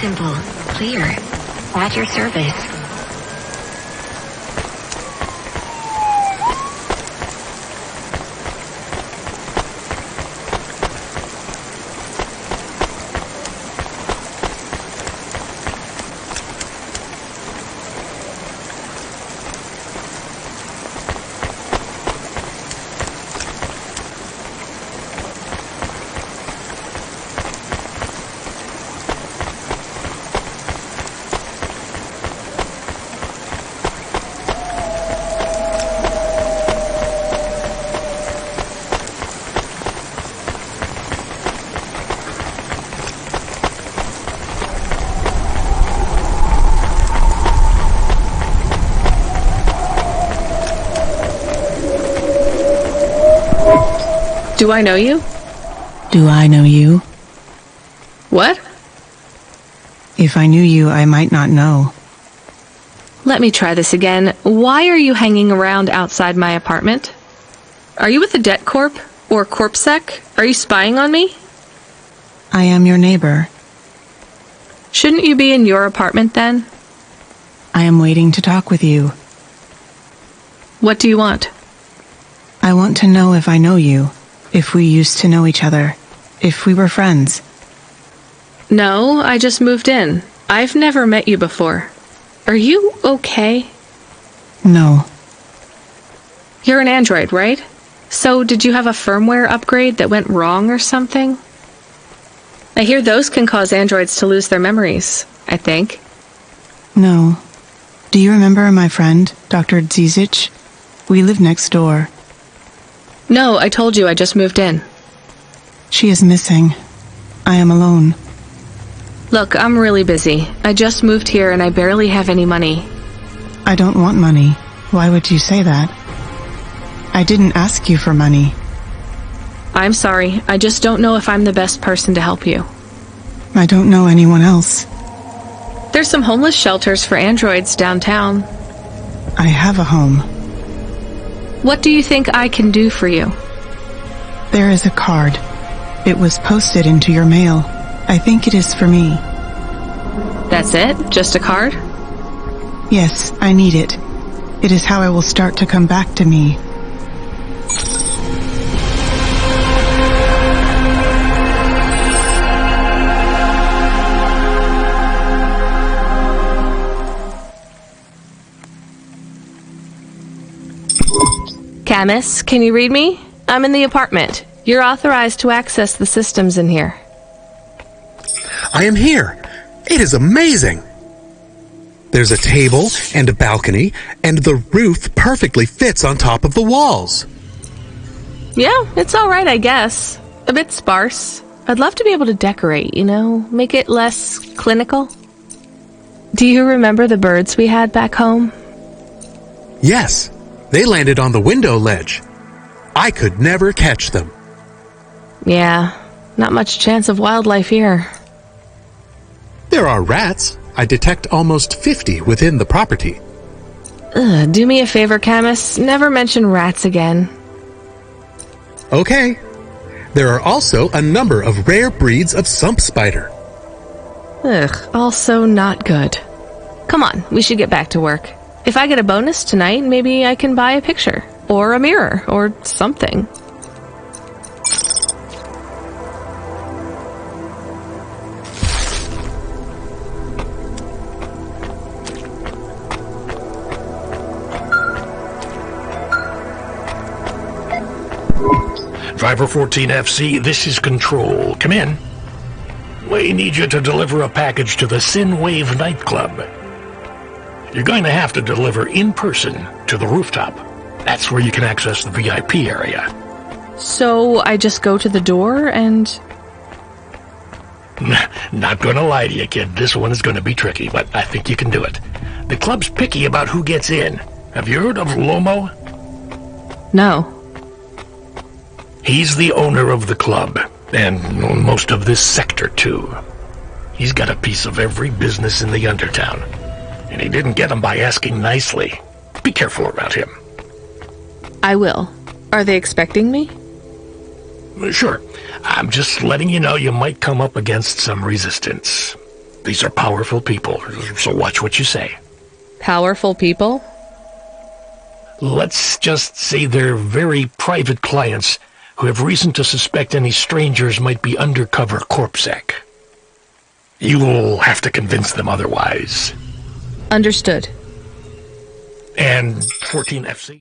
Simple. Clear. At your service. Do I know you? Do I know you? What? If I knew you, I might not know. Let me try this again. Why are you hanging around outside my apartment? Are you with the Det Corp? Or CorpSec? Are you spying on me? I am your neighbor. Shouldn't you be in your apartment then? I am waiting to talk with you. What do you want? I want to know if I know you. If we used to know each other. If we were friends. No, I just moved in. I've never met you before. Are you okay? No. You're an android, right? So did you have a firmware upgrade that went wrong or something? I hear those can cause androids to lose their memories, I think. No. Do you remember my friend, Dr. Zizic? We live next door. No, I told you I just moved in. She is missing. I am alone. Look, I'm really busy. I just moved here and I barely have any money. I don't want money. Why would you say that? I didn't ask you for money. I'm sorry. I just don't know if I'm the best person to help you. I don't know anyone else. There's some homeless shelters for androids downtown. I have a home. What do you think I can do for you? There is a card. It was posted into your mail. I think it is for me. That's it? Just a card? Yes, I need it. It is how I will start to come back to me. Camus, can you read me? I'm in the apartment. You're authorized to access the systems in here. I am here. It is amazing. There's a table and a balcony, and the roof perfectly fits on top of the walls. Yeah, it's alright, I guess. A bit sparse. I'd love to be able to decorate, you know, make it less clinical. Do you remember the birds we had back home? Yes, they landed on the window ledge. I could never catch them. Yeah, not much chance of wildlife here. There are rats. I detect almost 50 within the property. Ugh, do me a favor, Camus. Never mention rats again. Okay. There are also a number of rare breeds of sump spider. Ugh, also not good. Come on, we should get back to work. If I get a bonus tonight, maybe I can buy a picture. Or a mirror, or something. Driver 14FC, this is Control. Come in. We need you to deliver a package to the Sinwave nightclub. You're going to have to deliver in person to the rooftop. That's where you can access the VIP area. So I just go to the door and... Not gonna lie to you, kid. This one is gonna be tricky, but I think you can do it. The club's picky about who gets in. Have you heard of Lomo? No. He's the owner of the club, and most of this sector, too. He's got a piece of every business in the Undertown. And he didn't get them by asking nicely. Be careful around him. I will. Are they expecting me? Sure. I'm just letting you know you might come up against some resistance. These are powerful people, so watch what you say. Powerful people? Let's just say they're very private clients who have reason to suspect any strangers might be undercover CorpSec. You'll have to convince them otherwise. Understood. And 14FC?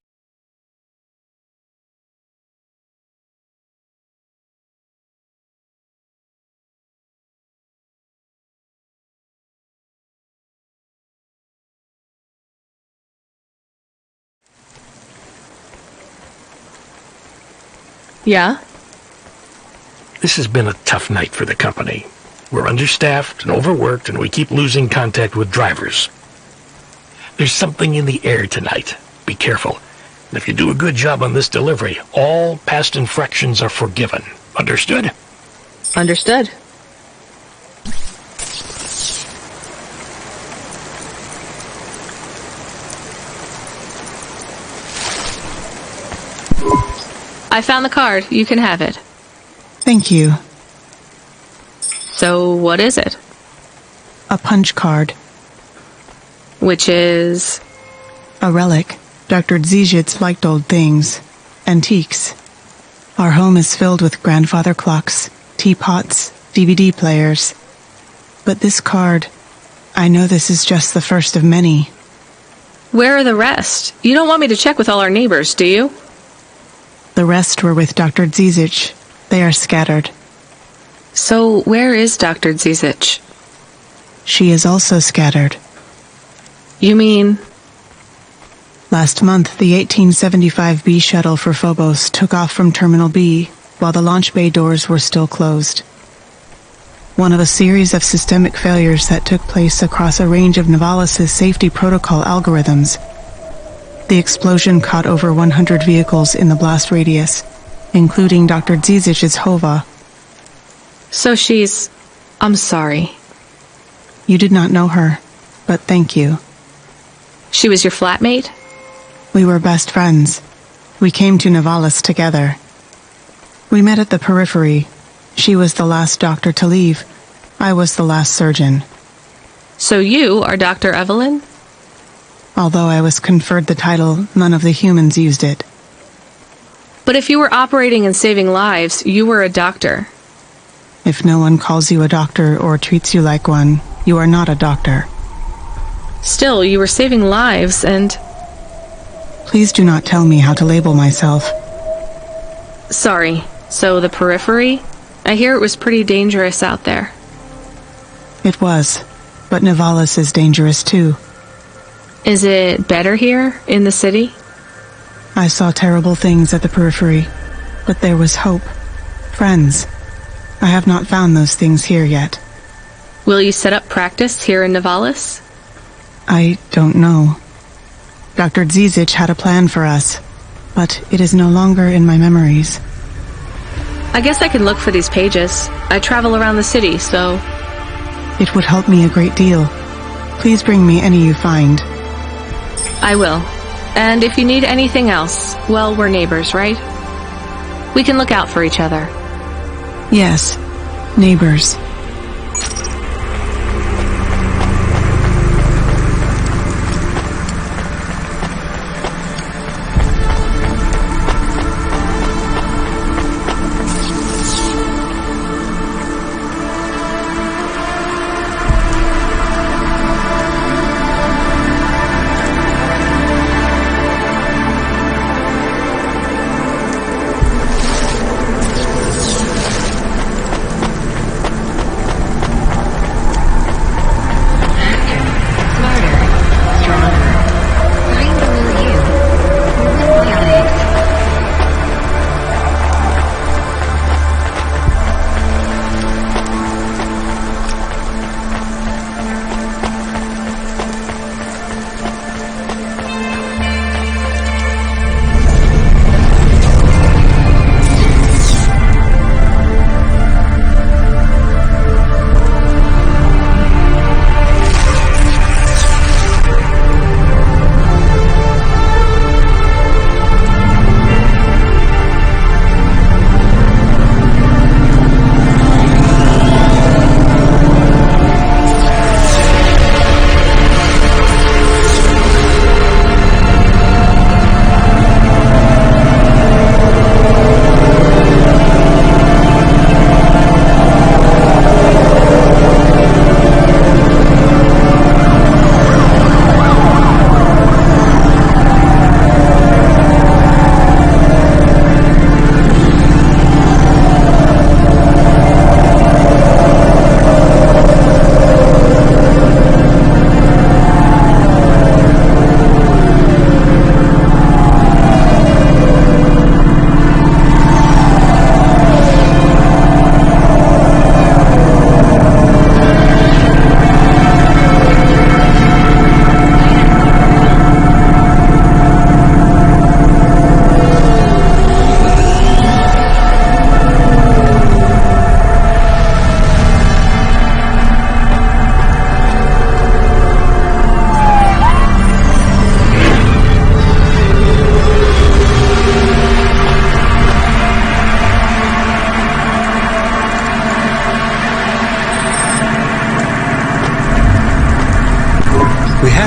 Yeah? This has been a tough night for the company. We're understaffed and overworked, and we keep losing contact with drivers. There's something in the air tonight. Be careful. And if you do a good job on this delivery, all past infractions are forgiven. Understood? Understood. I found the card. You can have it. Thank you. So, what is it? A punch card. Which is? A relic. Dr. Zizich liked old things. Antiques. Our home is filled with grandfather clocks, teapots, DVD players. But this card, I know this is just the first of many. Where are the rest? You don't want me to check with all our neighbors, do you? The rest were with Dr. Zizich. They are scattered. So, where is Dr. Zizich? She is also scattered. You mean? Last month, the 1875 B shuttle for Phobos took off from Terminal B, while the launch bay doors were still closed. One of a series of systemic failures that took place across a range of Novalis' safety protocol algorithms. The explosion caught over 100 vehicles in the blast radius, including Dr. Zizich's Hova. So she's... I'm sorry. You did not know her, but thank you. She was your flatmate? We were best friends. We came to Novalis together. We met at the periphery. She was the last doctor to leave. I was the last surgeon. So you are Dr. Evelyn? Although I was conferred the title, none of the humans used it. But if you were operating and saving lives, you were a doctor. If no one calls you a doctor or treats you like one, you are not a doctor. Still, you were saving lives and... Please do not tell me how to label myself. Sorry. So the periphery? I hear it was pretty dangerous out there. It was, but Novalis is dangerous too. Is it better here, in the city? I saw terrible things at the periphery, but there was hope. Friends. I have not found those things here yet. Will you set up practice here in Novalis? I don't know. Dr. Zizich had a plan for us, but it is no longer in my memories. I guess I can look for these pages. I travel around the city, so... It would help me a great deal. Please bring me any you find. I will. And if you need anything else, well, we're neighbors, right? We can look out for each other. Yes, neighbors.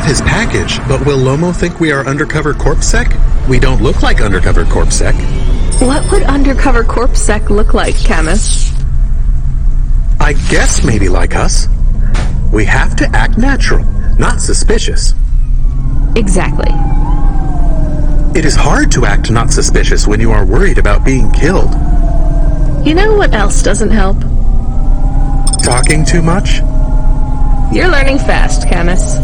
his package, but will Lomo think we are undercover CorpSec? We don't look like undercover CorpSec. What would undercover CorpSec look like, Camus? I guess maybe like us. We have to act natural, not suspicious. Exactly. It is hard to act not suspicious when you are worried about being killed. You know what else doesn't help? Talking too much? You're learning fast, Camus.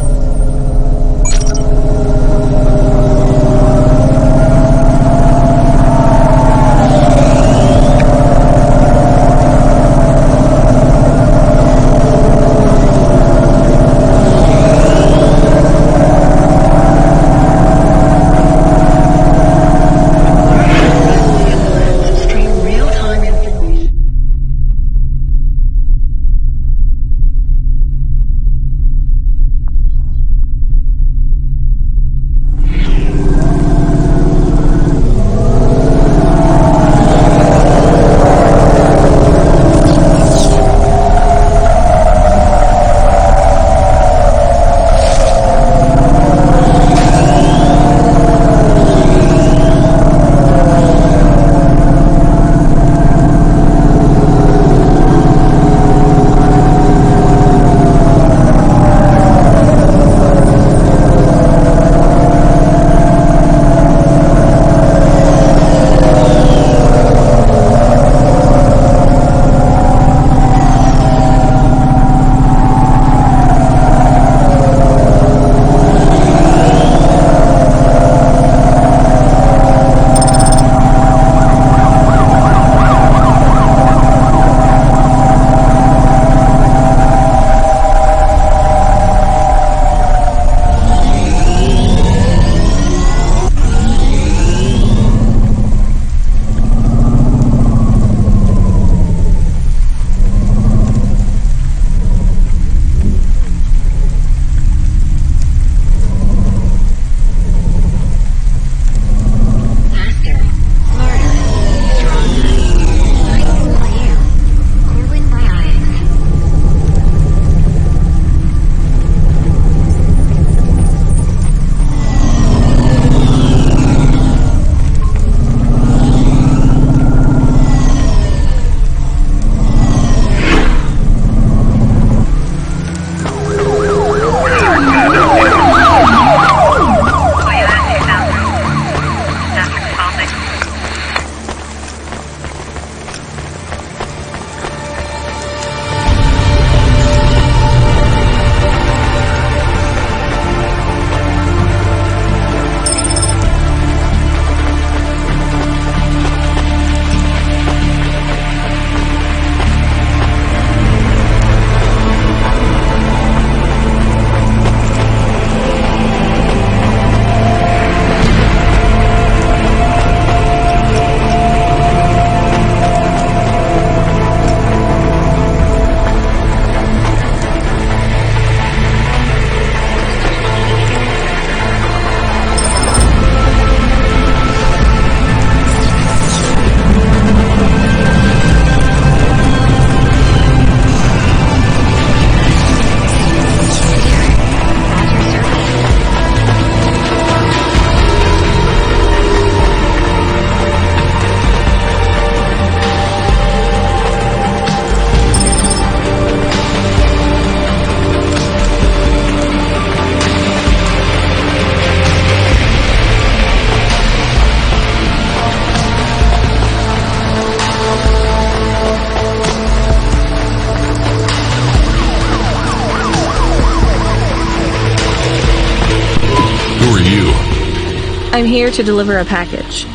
I'm here to deliver a package.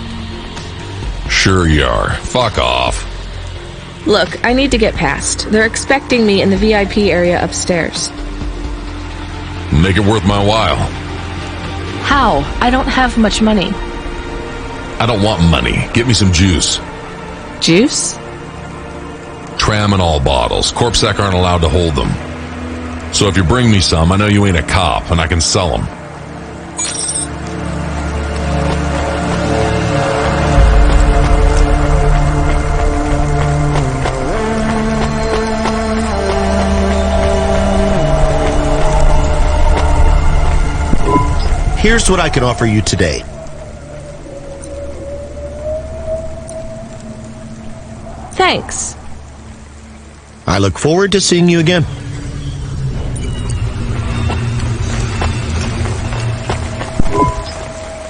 Sure you are. Fuck off. Look, I need to get past. They're expecting me in the VIP area upstairs. Make it worth my while. How? I don't have much money. I don't want money. Get me some juice. Juice? Tramadol bottles. CorpSec aren't allowed to hold them. So if you bring me some, I know you ain't a cop, and I can sell them. Here's what I can offer you today. Thanks. I look forward to seeing you again.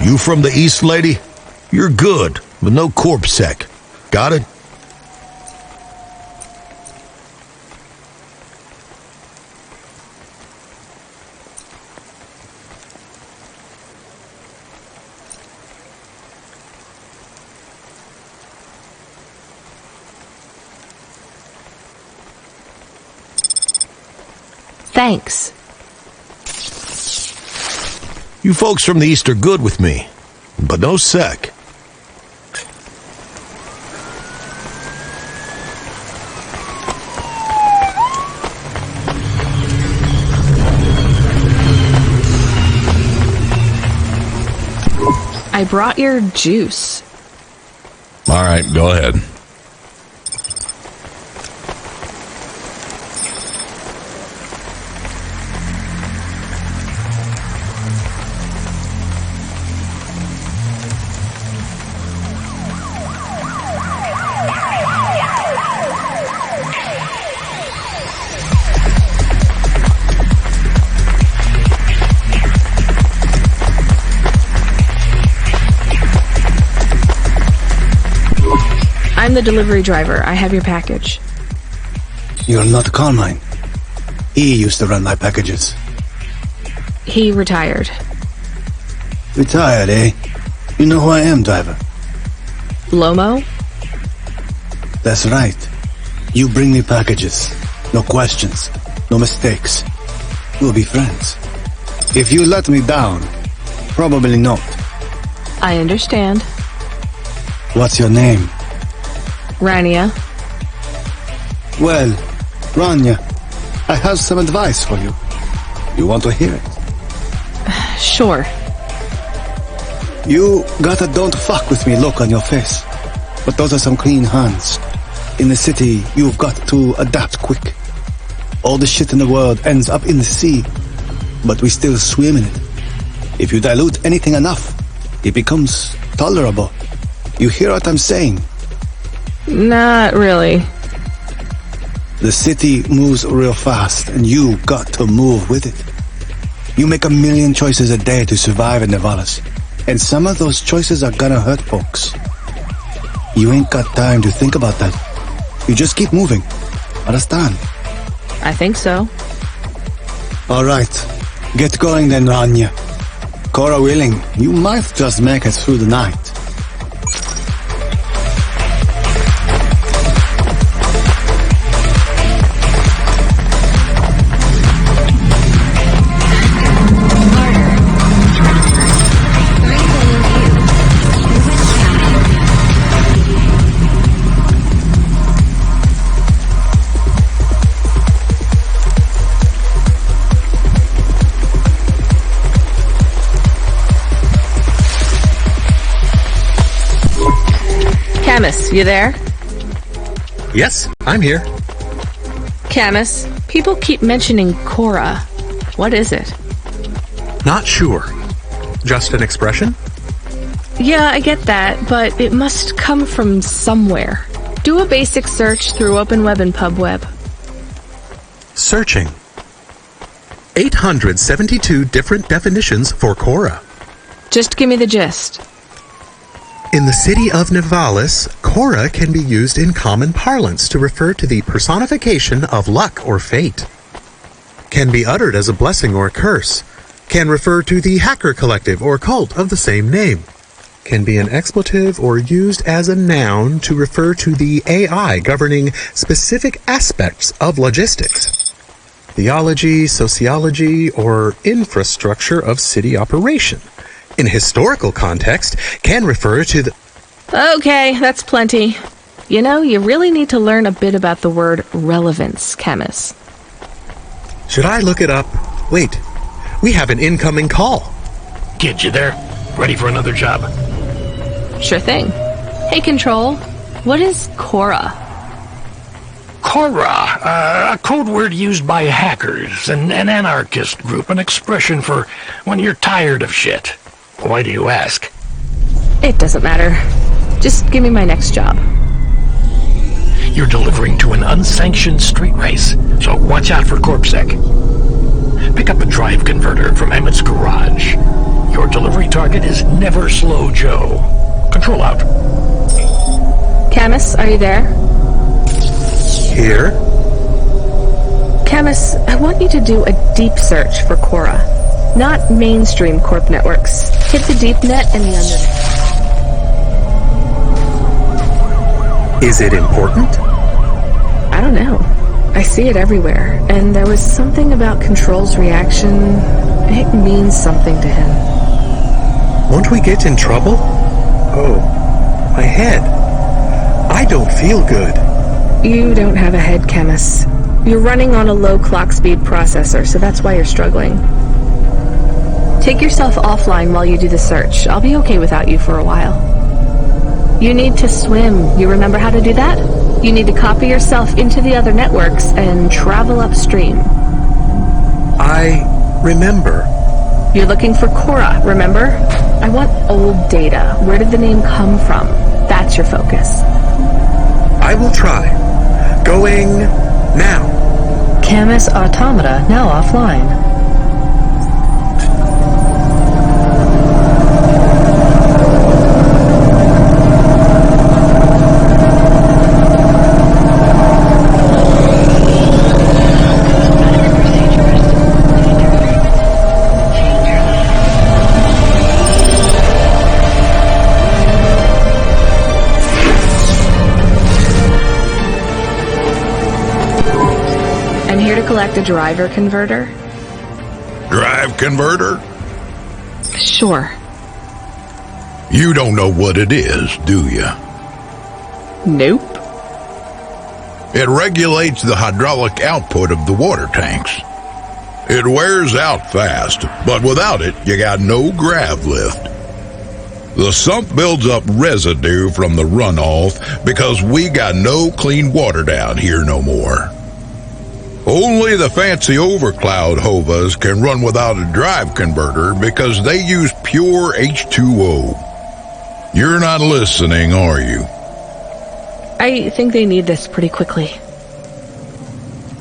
You from the East, lady? You're good, but no corpsec. Got it? Thanks. You folks from the East are good with me, but no sec. I brought your juice. All right, go ahead. I'm the delivery driver. I have your package. You're not Carmine. He used to run my packages. He retired. Retired, eh? You know who I am, driver? Lomo? That's right. You bring me packages. No questions. No mistakes. We'll be friends. If you let me down, probably not. I understand. What's your name? Rania. Well, Rania, I have some advice for you. You want to hear it? Sure. You got a don't fuck with me look on your face. But those are some clean hands. In the city, you've got to adapt quick. All the shit in the world ends up in the sea, but we still swim in it. If you dilute anything enough, it becomes tolerable. You hear what I'm saying? Not really. The city moves real fast, and you got to move with it. You make a million choices a day to survive in Nevalis, and some of those choices are gonna hurt folks. You ain't got time to think about that. You just keep moving. Understand? I think so. Alright. Get going then, Rania. Cora willing, you might just make it through the night. Camus, you there? Yes, I'm here. Camus, people keep mentioning Cora. What is it? Not sure. Just an expression? Yeah, I get that, but it must come from somewhere. Do a basic search through Open Web and PubWeb. Searching. 872 different definitions for Cora. Just give me the gist. In the city of Nevalis, Cora can be used in common parlance to refer to the personification of luck or fate. Can be uttered as a blessing or a curse. Can refer to the hacker collective or cult of the same name. Can be an expletive or used as a noun to refer to the AI governing specific aspects of logistics, theology, sociology, or infrastructure of city operation. In historical context, can refer to the... Okay, that's plenty. You know, you really need to learn a bit about the word relevance, Camus. Should I look it up? Wait, we have an incoming call. Kid, you there? Ready for another job? Sure thing. Hey, Control, what is Cora? Cora, a code word used by hackers, an anarchist group, an expression for when you're tired of shit. Why do you ask? It doesn't matter. Just give me my next job. You're delivering to an unsanctioned street race, so watch out for CorpSec. Pick up a drive converter from Emmett's garage. Your delivery target is Never Slow Joe. Control out. Camus, are you there? Here? Camus, I want you to do a deep search for Cora. Not mainstream corp networks. Hit the deep net and the undernet. Is it important? I don't know. I see it everywhere, and there was something about Control's reaction. It means something to him. Won't we get in trouble? Oh, my head. I don't feel good. You don't have a head, Camus. You're running on a low clock speed processor, so that's why you're struggling. Take yourself offline while you do the search. I'll be okay without you for a while. You need to swim. You remember how to do that? You need to copy yourself into the other networks and travel upstream. I remember. You're looking for Cora, remember? I want old data. Where did the name come from? That's your focus. I will try. Going now. Camus automata now offline. Collect a driver converter? Drive converter? Sure. You don't know what it is, do you? Nope. It regulates the hydraulic output of the water tanks. It wears out fast, but without it, you got no grav lift. The sump builds up residue from the runoff because we got no clean water down here no more. Only the fancy overcloud hovas can run without a drive converter because they use pure H2O. You're not listening, are you? I think they need this pretty quickly.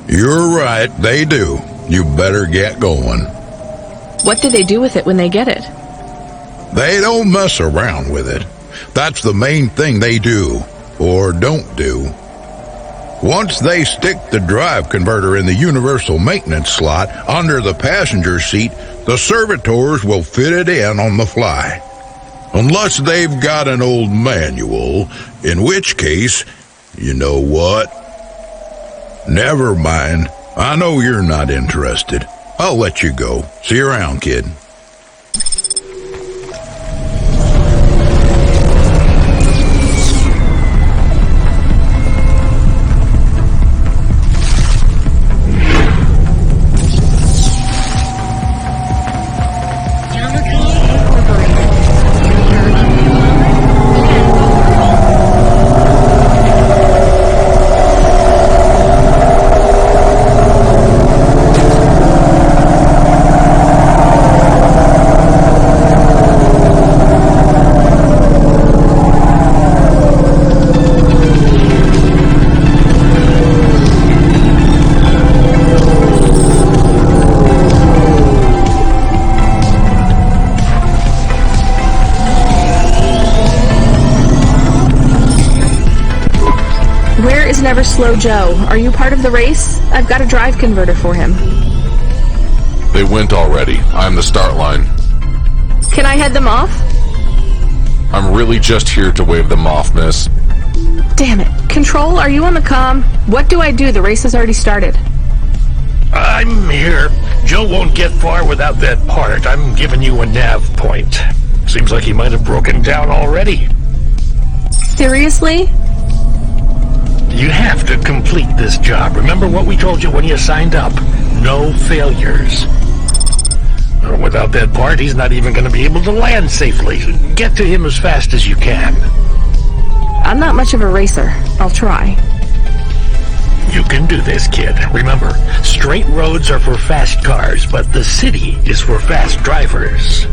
You're right, they do. You better get going. What do they do with it when they get it? They don't mess around with it. That's the main thing they do, or don't do. Once they stick the drive converter in the universal maintenance slot under the passenger seat, the servitors will fit it in on the fly. Unless they've got an old manual, in which case, you know what? Never mind. I know you're not interested. I'll let you go. See you around, kid. Never Slow Joe. Are you part of the race? I've got a drive converter for him. They went already. I'm the start line. Can I head them off? I'm really just here to wave them off, miss. Damn it. Control, are you on the comm? What do I do? The race has already started. I'm here. Joe won't get far without that part. I'm giving you a nav point. Seems like he might have broken down already. Seriously? You have to complete this job. Remember what we told you when you signed up? No failures. Without that part, he's not even going to be able to land safely. Get to him as fast as you can. I'm not much of a racer. I'll try. You can do this, kid. Remember, straight roads are for fast cars, but the city is for fast drivers.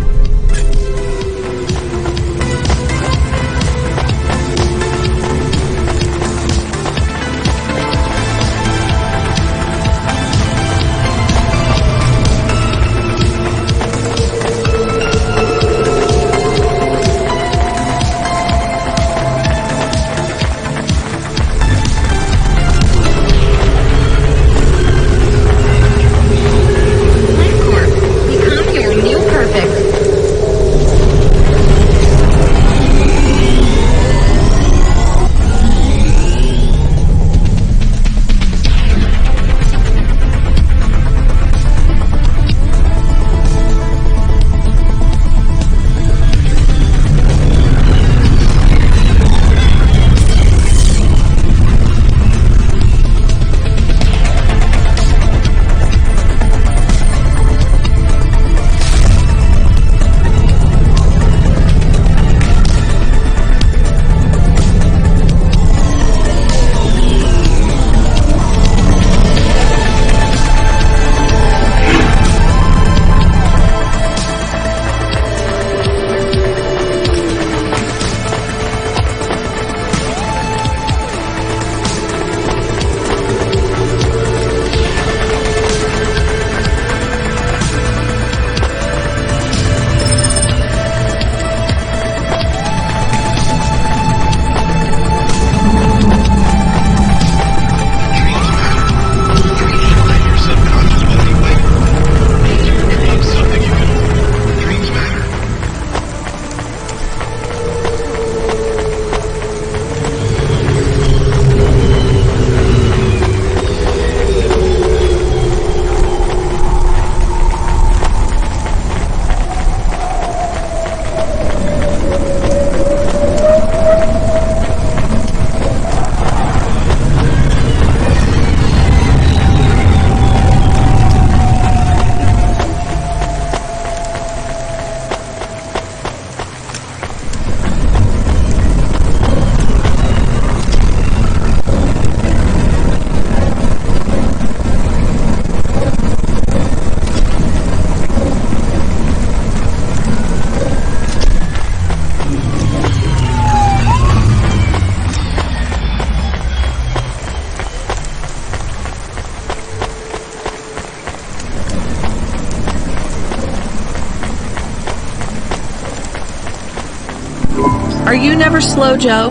Are you never slow, Joe?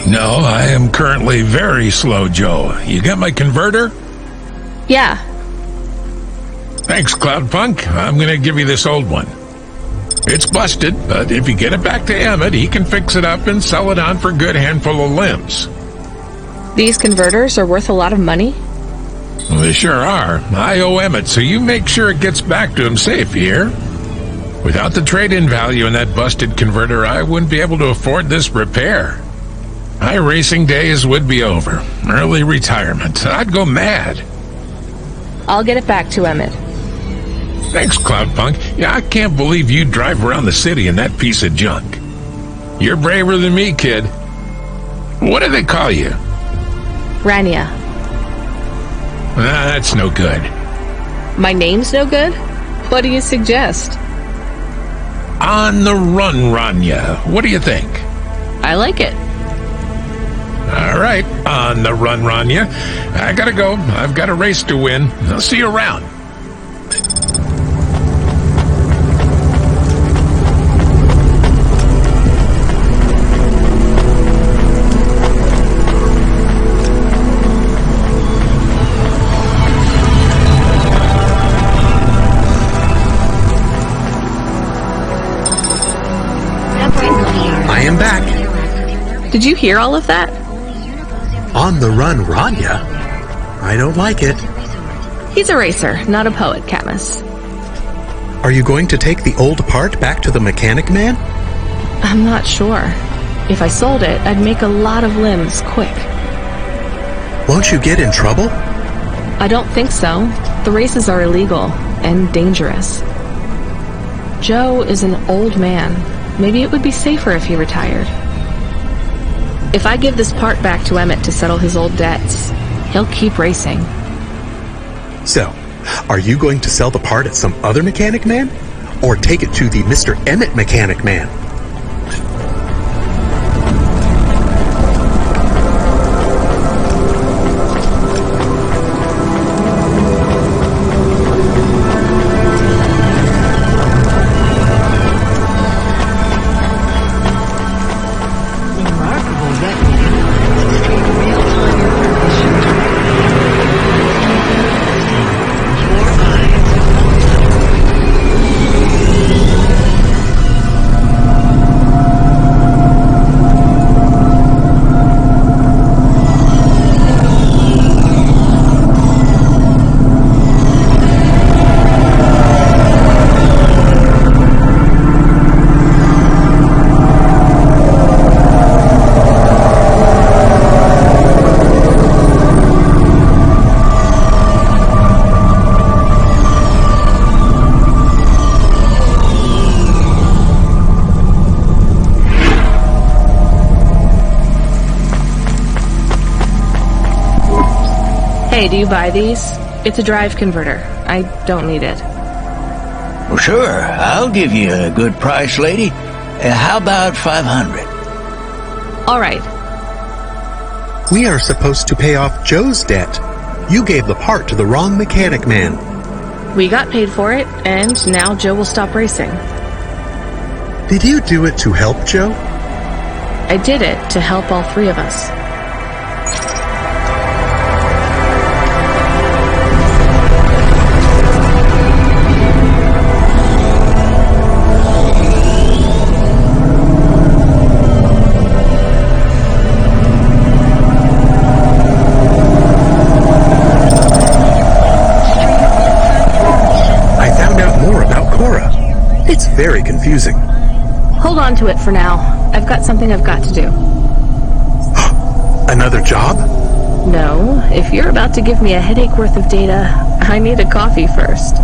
No, I am currently very slow, Joe. You got my converter? Yeah. Thanks, Cloudpunk. I'm gonna give you this old one. It's busted, but if you get it back to Emmett, he can fix it up and sell it on for a good handful of limbs. These converters are worth a lot of money? Well, they sure are. I owe Emmett, so you make sure it gets back to him safe, you hear? Without the trade-in value in that busted converter, I wouldn't be able to afford this repair. My racing days would be over. Early retirement. I'd go mad. I'll get it back to Emmett. Thanks, Cloudpunk. Yeah, I can't believe you drive around the city in that piece of junk. You're braver than me, kid. What do they call you? Rania. That's no good. My name's no good? What do you suggest? On the run, Rania. What do you think? I like it. All right, on the run, Rania. I gotta go. I've got a race to win. I'll see you around. I am back. Did you hear all of that? On the run, Rania? I don't like it. He's a racer, not a poet, Camus. Are you going to take the old part back to the mechanic man? I'm not sure. If I sold it, I'd make a lot of limbs quick. Won't you get in trouble? I don't think so. The races are illegal and dangerous. Joe is an old man. Maybe it would be safer if he retired. If I give this part back to Emmett to settle his old debts, He'll keep racing. So, are you going to sell the part at some other mechanic man? Or take it to the Mr. Emmett mechanic man? Hey, do you buy these? It's a drive converter. I don't need it. Well, sure. I'll give you a good price, lady. How about 500? All right. We are supposed to pay off Joe's debt. You gave the part to the wrong mechanic man. We got paid for it, and now Joe will stop racing. Did you do it to help Joe? I did it to help all three of us. It's very confusing. Hold on to it for now. I've got something I've got to do. Another job? No, if you're about to give me a headache worth of data, I need a coffee first.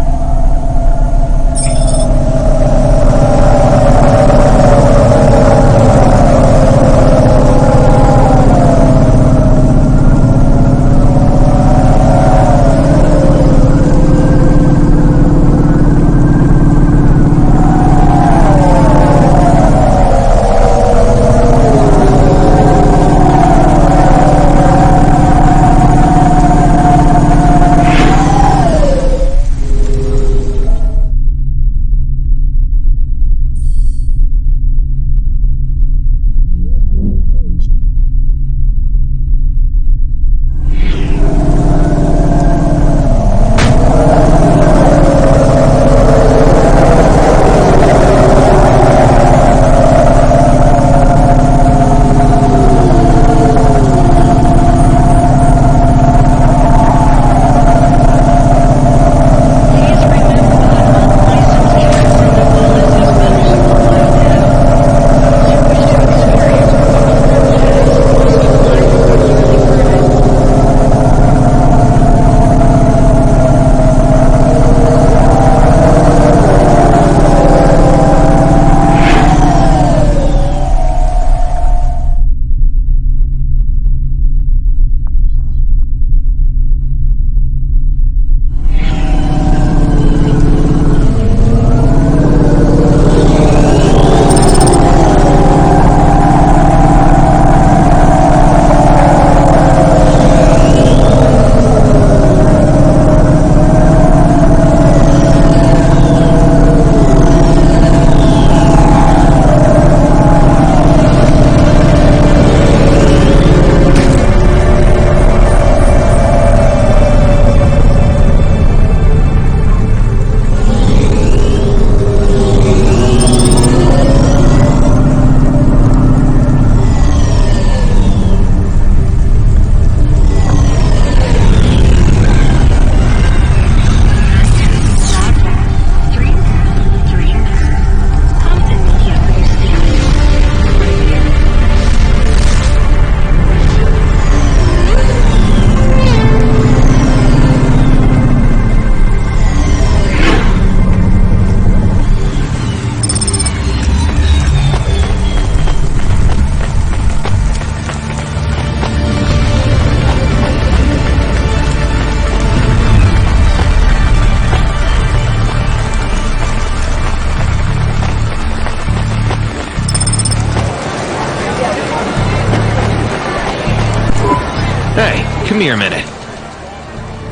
here a minute.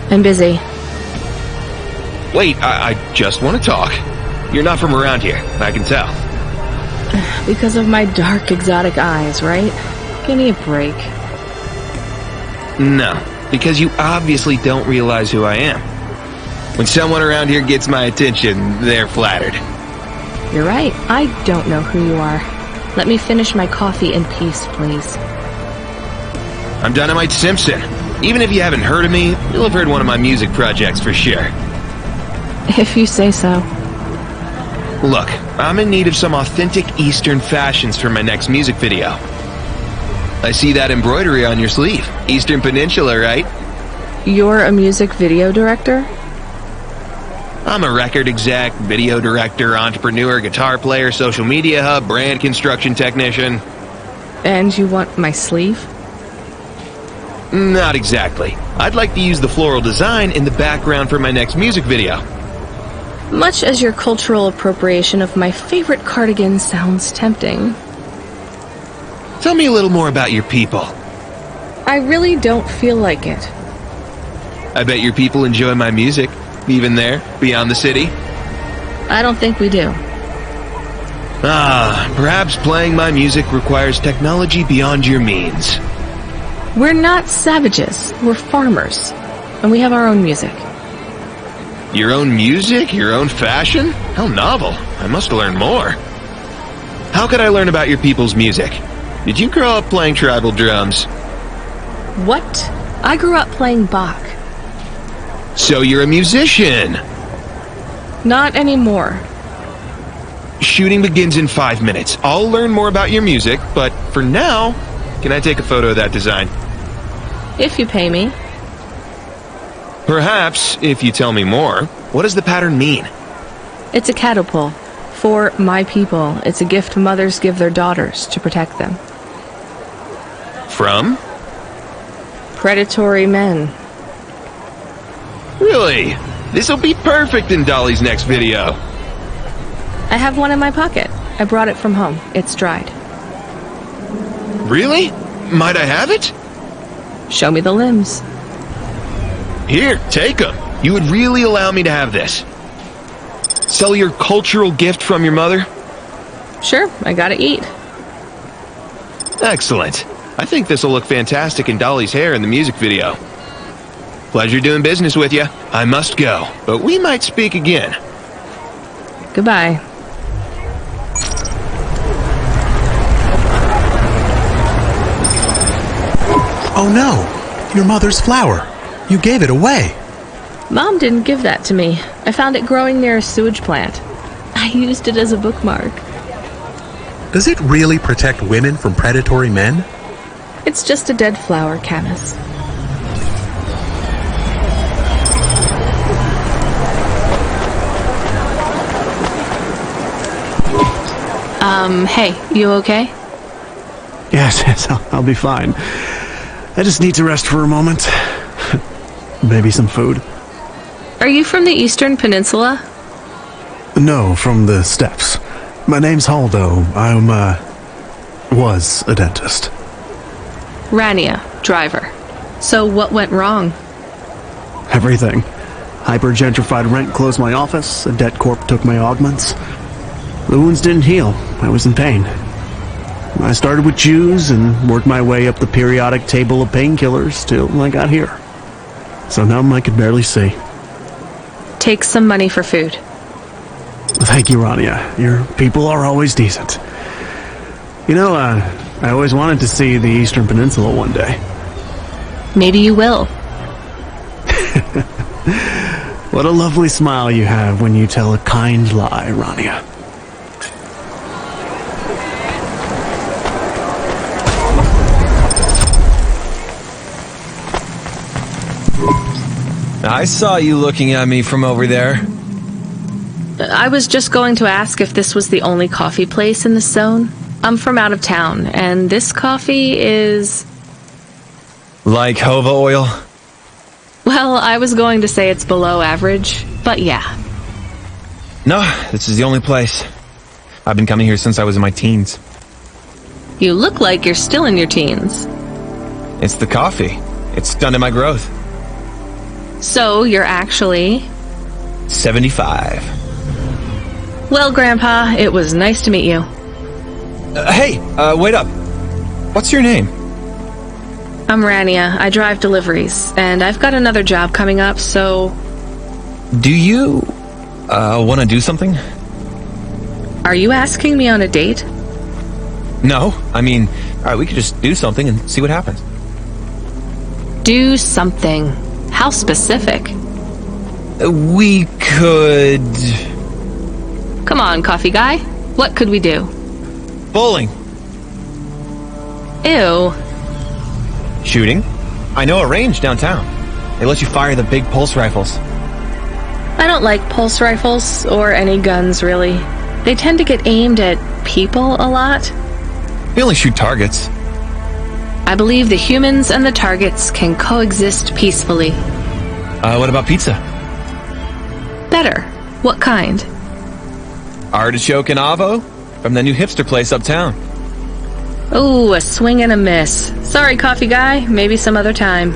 I'm busy. Wait, I just want to talk. You're not from around here, I can tell. Because of my dark, exotic eyes, right? Give me a break. No, because you obviously don't realize who I am. When someone around here gets my attention, they're flattered. You're right. I don't know who you are. Let me finish my coffee in peace, please. I'm Dynamite Simpson. Even if you haven't heard of me, you'll have heard one of my music projects for sure. If you say so. Look, I'm in need of some authentic Eastern fashions for my next music video. I see that embroidery on your sleeve. Eastern Peninsula, right? You're a music video director? I'm a record exec, video director, entrepreneur, guitar player, social media hub, brand construction technician. And you want my sleeve? Not exactly. I'd like to use the floral design in the background for my next music video. Much as your cultural appropriation of my favorite cardigan sounds tempting. Tell me a little more about your people. I really don't feel like it. I bet your people enjoy my music, even there, beyond the city. I don't think we do. Perhaps playing my music requires technology beyond your means. We're not savages. We're farmers. And we have our own music. Your own music? Your own fashion? How novel. I must learn more. How could I learn about your people's music? Did you grow up playing tribal drums? What? I grew up playing Bach. So you're a musician? Not anymore. Shooting begins in 5 minutes. I'll learn more about your music, but for now, can I take a photo of that design? If you pay me. Perhaps, if you tell me more. What does the pattern mean? It's a catapult. For my people, it's a gift mothers give their daughters to protect them. From? Predatory men. Really? This'll be perfect in Dolly's next video. I have one in my pocket. I brought it from home. It's dried. Really? Might I have it? Show me the limbs. Here, take them. You would really allow me to have this? Sell your cultural gift from your mother? Sure, I gotta eat. Excellent. I think this'll look fantastic in Dolly's hair in the music video. Pleasure doing business with you. I must go, but we might speak again. Goodbye. Oh no! Your mother's flower. You gave it away. Mom didn't give that to me. I found it growing near a sewage plant. I used it as a bookmark. Does it really protect women from predatory men? It's just a dead flower, Camus. Hey, you okay? Yes, I'll be fine. I just need to rest for a moment. Maybe some food. Are you from the Eastern Peninsula? No, from the steppes. My name's Haldo. Was a dentist. Rania, driver. So what went wrong? Everything. Hyper-gentrified rent closed my office, a debt corp took my augments. The wounds didn't heal. I was in pain. I started with Jews and worked my way up the periodic table of painkillers till I got here. So numb I could barely see. Take some money for food. Thank you, Rania. Your people are always decent. You know, I always wanted to see the Eastern Peninsula one day. Maybe you will. What a lovely smile you have when you tell a kind lie, Rania. I saw you looking at me from over there. I was just going to ask if this was the only coffee place in this zone. I'm from out of town, and this coffee is... Like Hova oil? Well, I was going to say it's below average, but yeah. No, this is the only place. I've been coming here since I was in my teens. You look like you're still in your teens. It's the coffee. It's stunted my growth. So, you're actually... 75. Well, Grandpa, it was nice to meet you. Hey, wait up. What's your name? I'm Rania. I drive deliveries, and I've got another job coming up, so... Do you, want to do something? Are you asking me on a date? No, I mean, alright, we could just do something and see what happens. Do something. How specific? We could... Come on, coffee guy. What could we do? Bowling. Ew. Shooting. I know a range downtown. They let you fire the big pulse rifles. I don't like pulse rifles, or any guns, really. They tend to get aimed at people a lot. We only shoot targets. I believe the humans and the targets can coexist peacefully. What about pizza? Better. What kind? Artichoke and avo from the new hipster place uptown. Ooh, a swing and a miss. Sorry, coffee guy. Maybe some other time.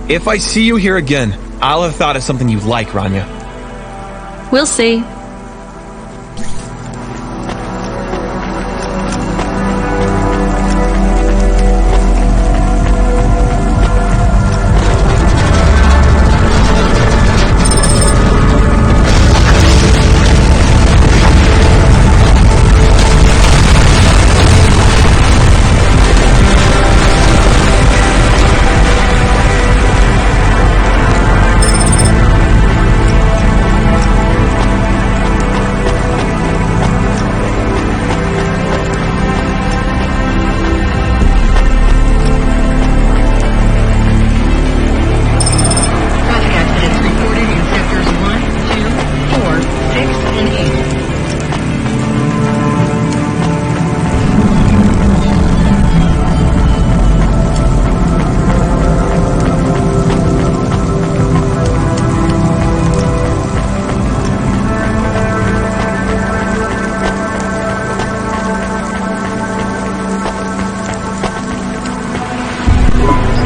If I see you here again, I'll have thought of something you like, Rania. We'll see.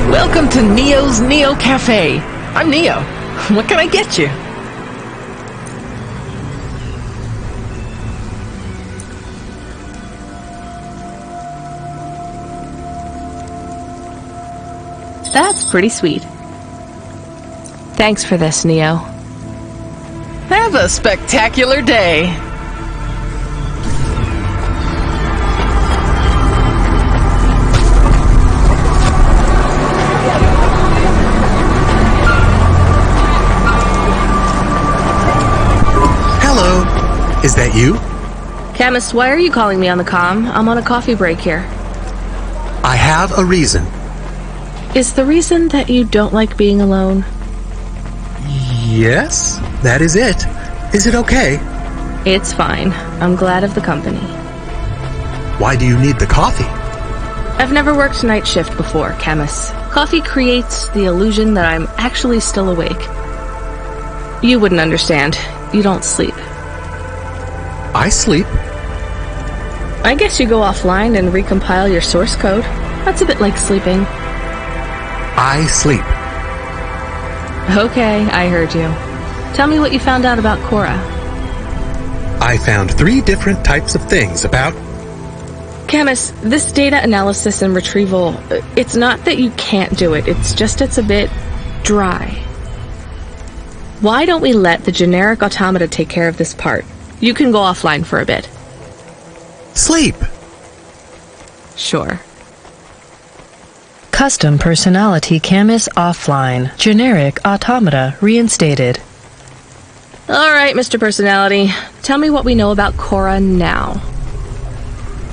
Welcome to Neo's Neo Cafe. I'm Neo. What can I get you? That's pretty sweet. Thanks for this, Neo. Have a spectacular day. Is that you? Chemist, why are you calling me on the comm? I'm on a coffee break here. I have a reason. Is the reason that you don't like being alone? Yes, that is it. Is it okay? It's fine. I'm glad of the company. Why do you need the coffee? I've never worked night shift before, Chemist. Coffee creates the illusion that I'm actually still awake. You wouldn't understand. You don't sleep. I sleep. I guess you go offline and recompile your source code. That's a bit like sleeping. I sleep. Okay, I heard you. Tell me what you found out about Cora. I found 3 different types of things about... Chemist, this data analysis and retrieval, it's not that you can't do it, it's just it's a bit dry. Why don't we let the generic automata take care of this part? You can go offline for a bit. Sleep. Sure. Custom personality Camus offline. Generic automata reinstated. Alright, Mr. Personality. Tell me what we know about Cora now.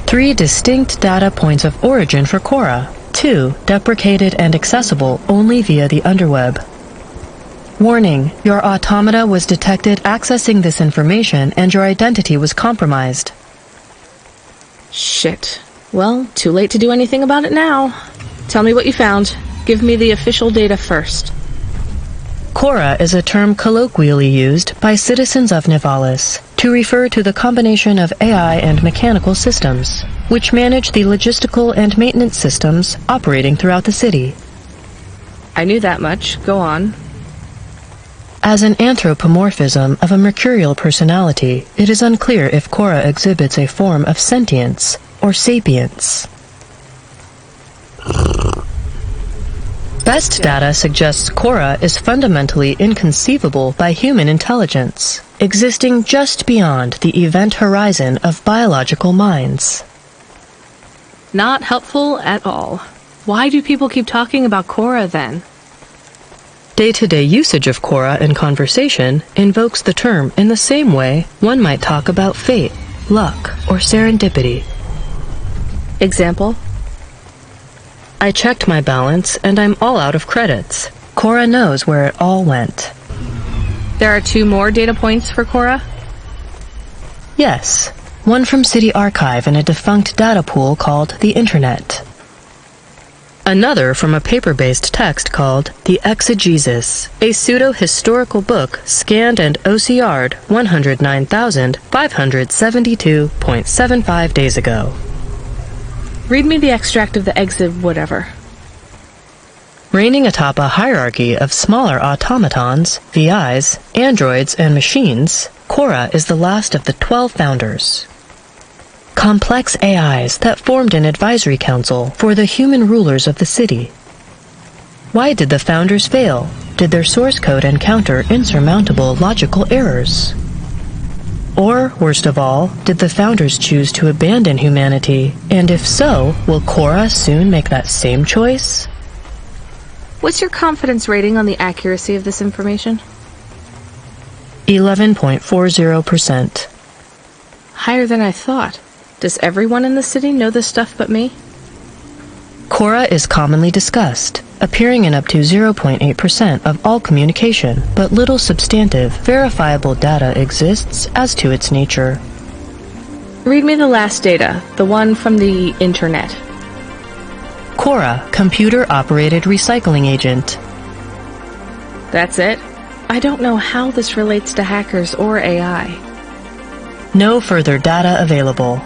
3 distinct data points of origin for Cora. 2 deprecated and accessible only via the underweb. Warning, your automata was detected accessing this information and your identity was compromised. Shit. Well, too late to do anything about it now. Tell me what you found. Give me the official data first. Cora is a term colloquially used by citizens of Nivalis to refer to the combination of AI and mechanical systems, which manage the logistical and maintenance systems operating throughout the city. I knew that much. Go on. As an anthropomorphism of a mercurial personality, it is unclear if Cora exhibits a form of sentience or sapience. Best data suggests Cora is fundamentally inconceivable by human intelligence, existing just beyond the event horizon of biological minds. Not helpful at all. Why do people keep talking about Cora then? Day-to-day usage of Cora in conversation invokes the term in the same way one might talk about fate, luck, or serendipity. Example? I checked my balance and I'm all out of credits. Cora knows where it all went. There are 2 more data points for Cora? Yes, one from City Archive in a defunct data pool called the Internet. Another from a paper-based text called The Exegesis, a pseudo-historical book scanned and OCR'd 109,572.75 days ago. Read me the extract of the exib whatever. Reigning atop a hierarchy of smaller automatons, VIs, androids, and machines, Cora is the last of the 12 founders. Complex AIs that formed an advisory council for the human rulers of the city. Why did the founders fail? Did their source code encounter insurmountable logical errors? Or, worst of all, did the founders choose to abandon humanity? And if so, will Cora soon make that same choice? What's your confidence rating on the accuracy of this information? 11.40%. Higher than I thought. Does everyone in the city know this stuff but me? Cora is commonly discussed, appearing in up to 0.8% of all communication, but little substantive, verifiable data exists as to its nature. Read me the last data, the one from the Internet. Cora, computer-operated recycling agent. That's it? I don't know how this relates to hackers or AI. No further data available.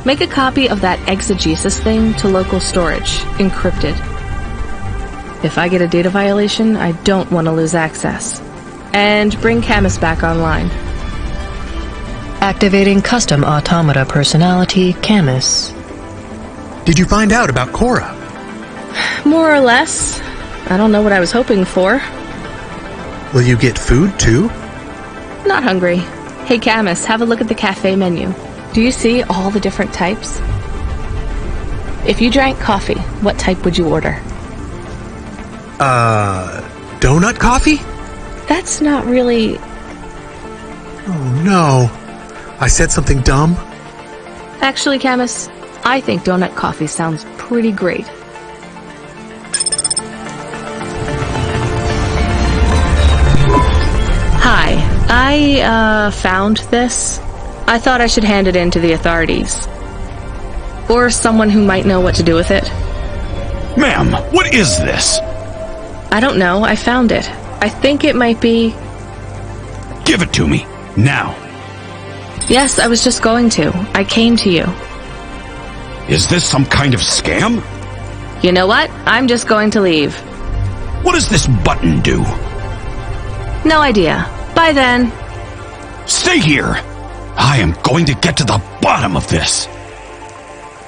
Make a copy of that exegesis thing to local storage, encrypted. If I get a data violation, I don't want to lose access. And bring Camus back online. Activating custom automata personality, Camus. Did you find out about Cora? More or less. I don't know what I was hoping for. Will you get food too? Not hungry. Hey Camus, have a look at the cafe menu. Do you see all the different types? If you drank coffee, what type would you order? Donut coffee? That's not really... Oh no. I said something dumb? Actually, Camus, I think donut coffee sounds pretty great. Hi, I found this. I thought I should hand it in to the authorities. Or someone who might know what to do with it. Ma'am, what is this? I don't know, I found it. I think it might be... Give it to me, now. Yes, I was just going to. I came to you. Is this some kind of scam? You know what? I'm just going to leave. What does this button do? No idea. Bye then. Stay here! I am going to get to the bottom of this.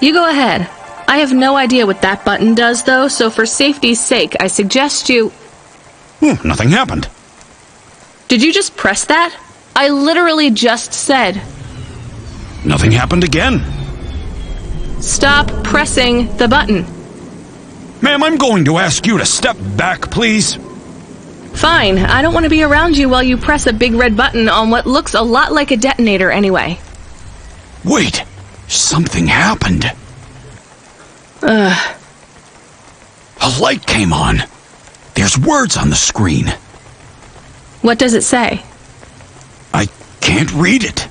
You go ahead. I have no idea what that button does, though, so for safety's sake, I suggest you... Nothing happened. Did you just press that? I literally just said... Nothing happened again. Stop pressing the button. Ma'am, I'm going to ask you to step back, please. Fine. I don't want to be around you while you press a big red button on what looks a lot like a detonator anyway. Wait. Something happened. A light came on. There's words on the screen. What does it say? I can't read it.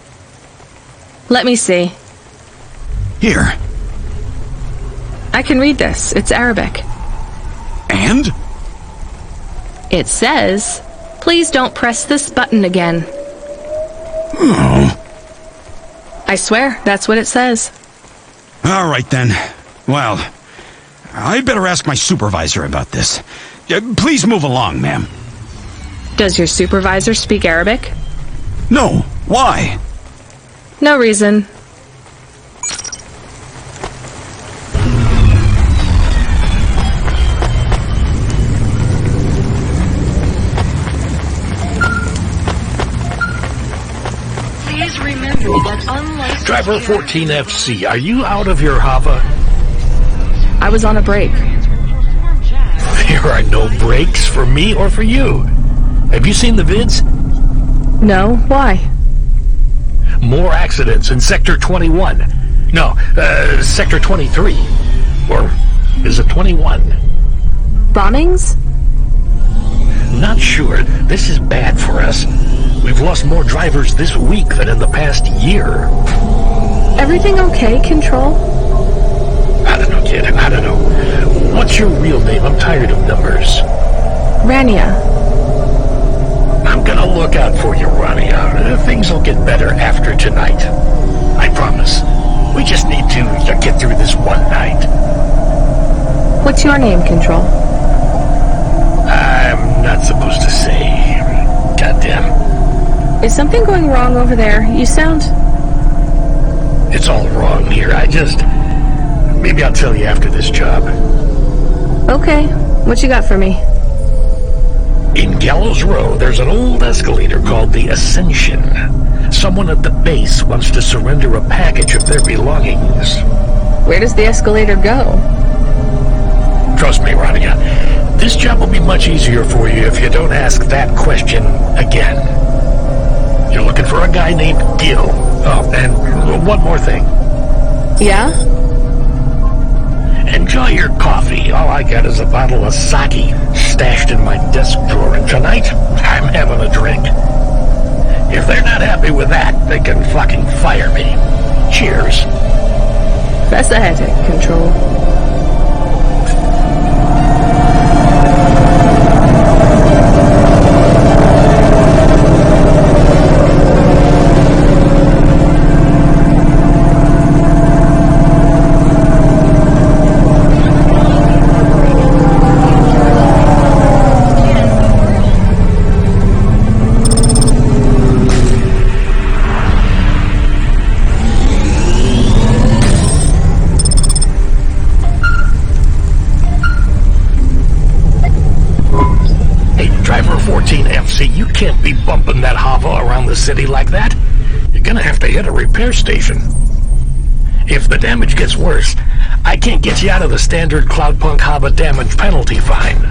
Let me see. Here. I can read this. It's Arabic. And? It says, "Please don't press this button again." Oh. I swear, that's what it says. All right then. Well, I'd better ask my supervisor about this. Please move along, ma'am. Does your supervisor speak Arabic? No. Why? No reason. Please remember that unlicensed Driver 14FC, are you out of your Hava? I was on a break. There are no breaks for me or for you. Have you seen the vids? No, why? More accidents in Sector 21. No, Sector 23. Or is it 21? Bombings? Not sure. This is bad for us. We've lost more drivers this week than in the past year. Everything okay, Control? I don't know, kid. I don't know. What's your real name? I'm tired of numbers. Rania. I'm gonna look out for you, Rania. Things will get better after tonight. I promise. We just need to get through this one night. What's your name, Control? I'm not supposed to say. Goddamn. Is something going wrong over there? You sound... It's all wrong here. Maybe I'll tell you after this job. Okay. What you got for me? In Gallows Row, there's an old escalator called the Ascension. Someone at the base wants to surrender a package of their belongings. Where does the escalator go? Trust me, Rania. This job will be much easier for you if you don't ask that question again. You're looking for a guy named Gil. Oh, and one more thing. Yeah? Enjoy your coffee. All I got is a bottle of sake stashed in my desk drawer, and tonight I'm having a drink. If they're not happy with that, they can fucking fire me. Cheers. That's a headache, Control. You can't be bumping that Hava around the city like that. You're gonna have to hit a repair station. If the damage gets worse, I can't get you out of the standard Cloudpunk Hava damage penalty fine.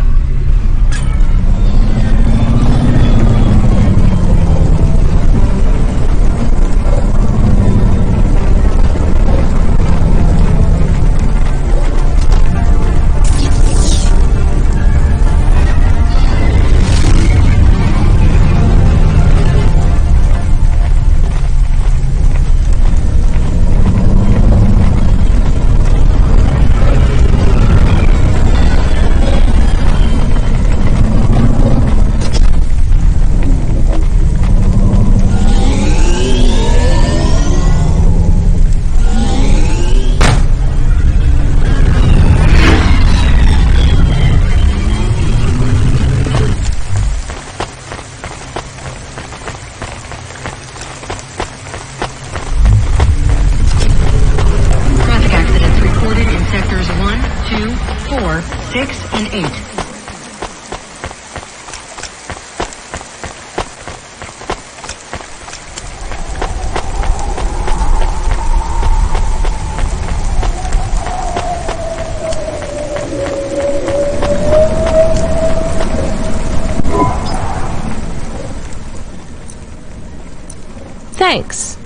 Thanks.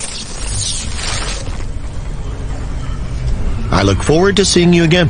I look forward to seeing you again.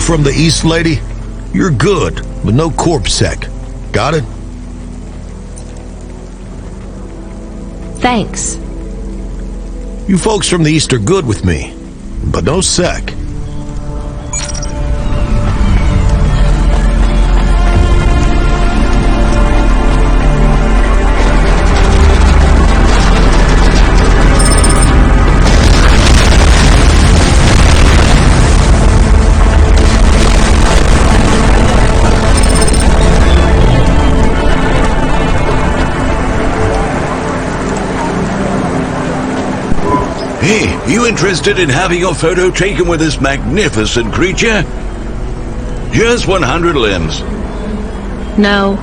from the east, lady? You're good, but no corp sec. Got it? Thanks. You folks from the east are good with me, but no sec. Hey, you interested in having your photo taken with this magnificent creature? Here's 100 limbs. No.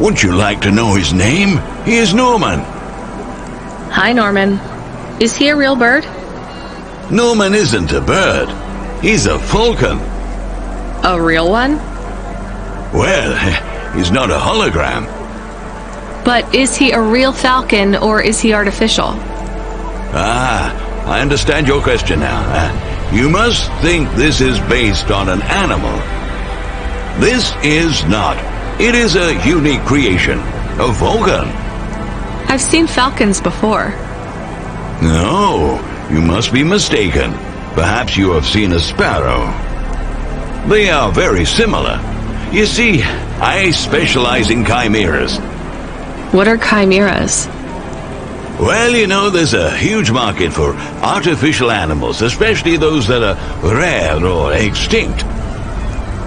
Wouldn't you like to know his name? He is Norman. Hi, Norman. Is he a real bird? Norman isn't a bird. He's a falcon. A real one? Well, he's not a hologram. But is he a real falcon or is he artificial? Ah, I understand your question now. You must think this is based on an animal. This is not. It is a unique creation. A falcon. I've seen falcons before. No, you must be mistaken. Perhaps you have seen a sparrow. They are very similar. You see, I specialize in chimeras. What are chimeras? Well, you know, there's a huge market for artificial animals, especially those that are rare or extinct.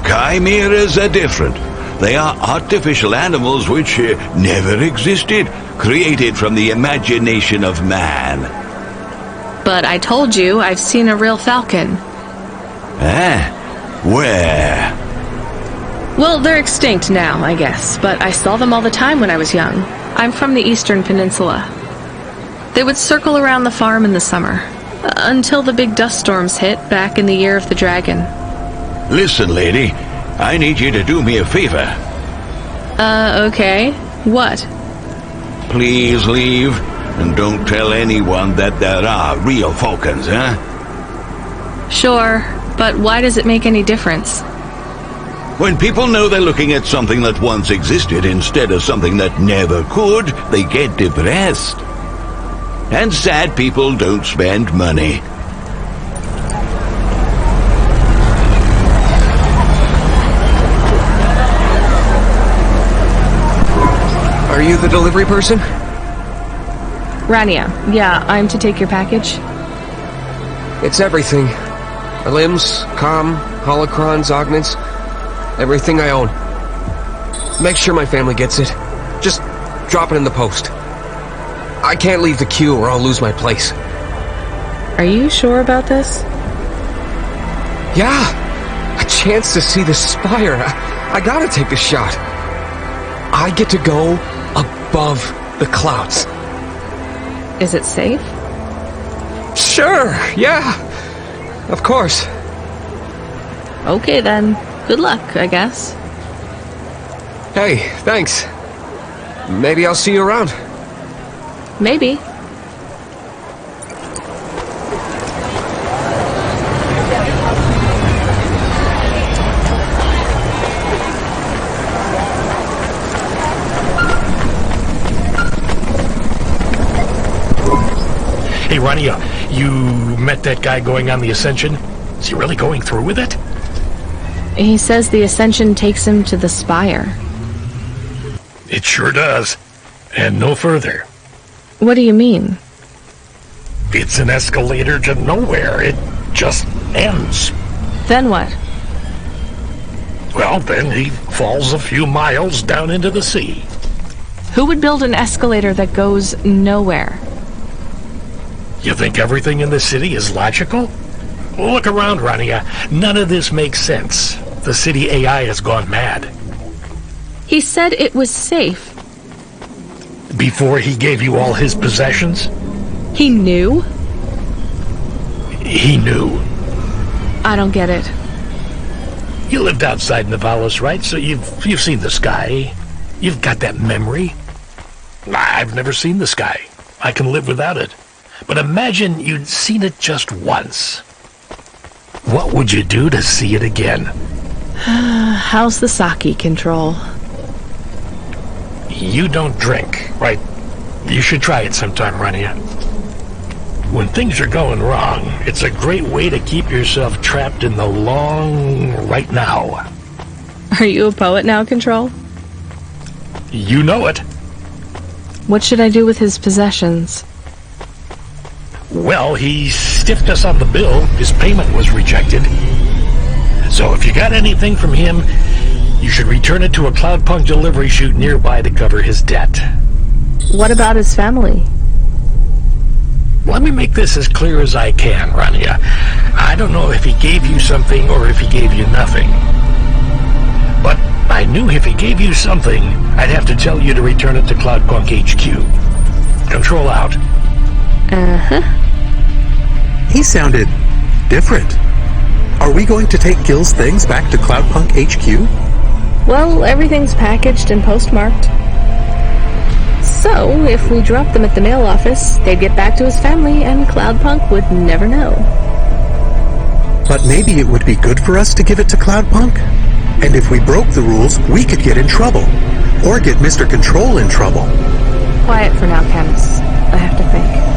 Chimeras are different. They are artificial animals which never existed, created from the imagination of man. But I told you I've seen a real falcon. Where? Well, they're extinct now, I guess, but I saw them all the time when I was young. I'm from the Eastern Peninsula. They would circle around the farm in the summer, until the big dust storms hit back in the year of the dragon. Listen, lady, I need you to do me a favor. Okay. What? Please leave, and don't tell anyone that there are real falcons, huh? Sure, but why does it make any difference? When people know they're looking at something that once existed instead of something that never could, they get depressed. And sad people don't spend money. Are you the delivery person? Rania, yeah, I'm to take your package. It's everything. My limbs, comm, holocrons, augments, everything I own. Make sure my family gets it. Just drop it in the post. I can't leave the queue or I'll lose my place. Are you sure about this? Yeah! A chance to see the spire. I gotta take a shot. I get to go above the clouds. Is it safe? Sure, yeah. Of course. Okay then. Good luck, I guess. Hey, thanks. Maybe I'll see you around. Maybe. Hey, Rania, you met that guy going on the Ascension? Is he really going through with it? He says the Ascension takes him to the spire. It sure does. And no further. What do you mean? It's an escalator to nowhere. It just ends. Then what? Well, then he falls a few miles down into the sea. Who would build an escalator that goes nowhere? You think everything in the city is logical? Look around, Rania. None of this makes sense. The city AI has gone mad. He said it was safe. Before he gave you all his possessions? He knew? He knew. I don't get it. You lived outside Nivalis, right? So you've seen the sky. You've got that memory. I've never seen the sky. I can live without it. But imagine you'd seen it just once. What would you do to see it again? How's the sake, Control? You don't drink, right? You should try it sometime, Rania. When things are going wrong, it's a great way to keep yourself trapped in the long right now. Are you a poet now, Control? You know it. What should I do with his possessions? Well, he stiffed us on the bill. His payment was rejected. So if you got anything from him, you should return it to a Cloudpunk delivery chute nearby to cover his debt. What about his family? Let me make this as clear as I can, Rania. I don't know if he gave you something or if he gave you nothing. But I knew if he gave you something, I'd have to tell you to return it to Cloudpunk HQ. Control out. Uh-huh. He sounded different. Are we going to take Gil's things back to Cloudpunk HQ? Well, everything's packaged and postmarked. So, if we dropped them at the mail office, they'd get back to his family and Cloudpunk would never know. But maybe it would be good for us to give it to Cloudpunk? And if we broke the rules, we could get in trouble. Or get Mr. Control in trouble. Quiet for now, Camus. I have to think.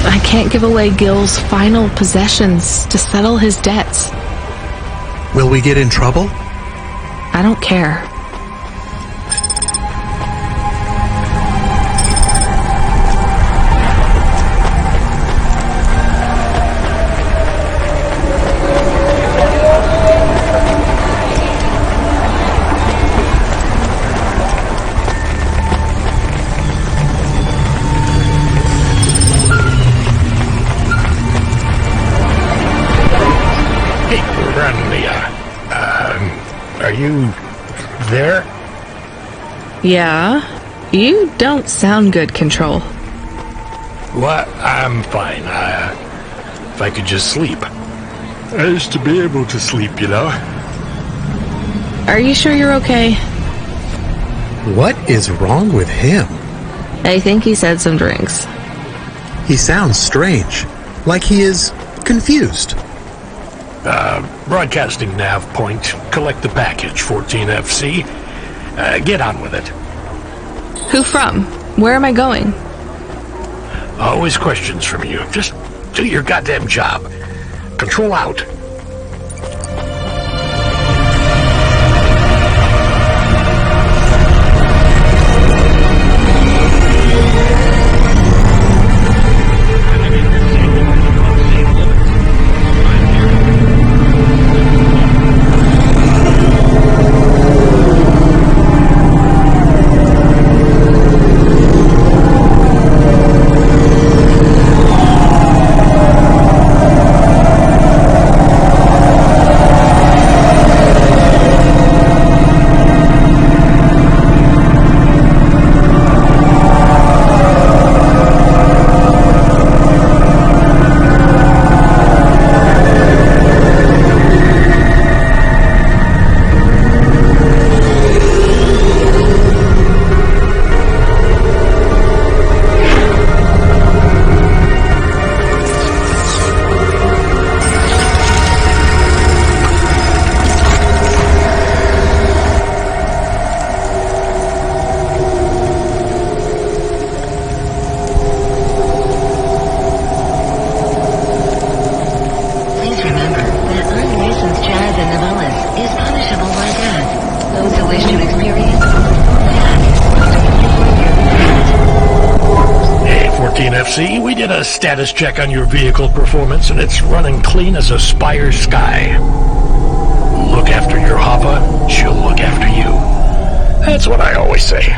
I can't give away Gil's final possessions to settle his debts. Will we get in trouble? I don't care. Are you there? Yeah? You don't sound good, Control. What? I'm fine. If I could just sleep. I used to be able to sleep, you know. Are you sure you're okay? What is wrong with him? I think he said some drinks. He sounds strange. Like he is confused. Broadcasting nav point. Collect the package, 14FC. Get on with it. Who from? Where am I going? Always questions from you. Just do your goddamn job. Control out. We did a status check on your vehicle performance, and it's running clean as a Spire Sky. Look after your hopper, she'll look after you. That's what I always say.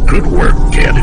Good work, kid.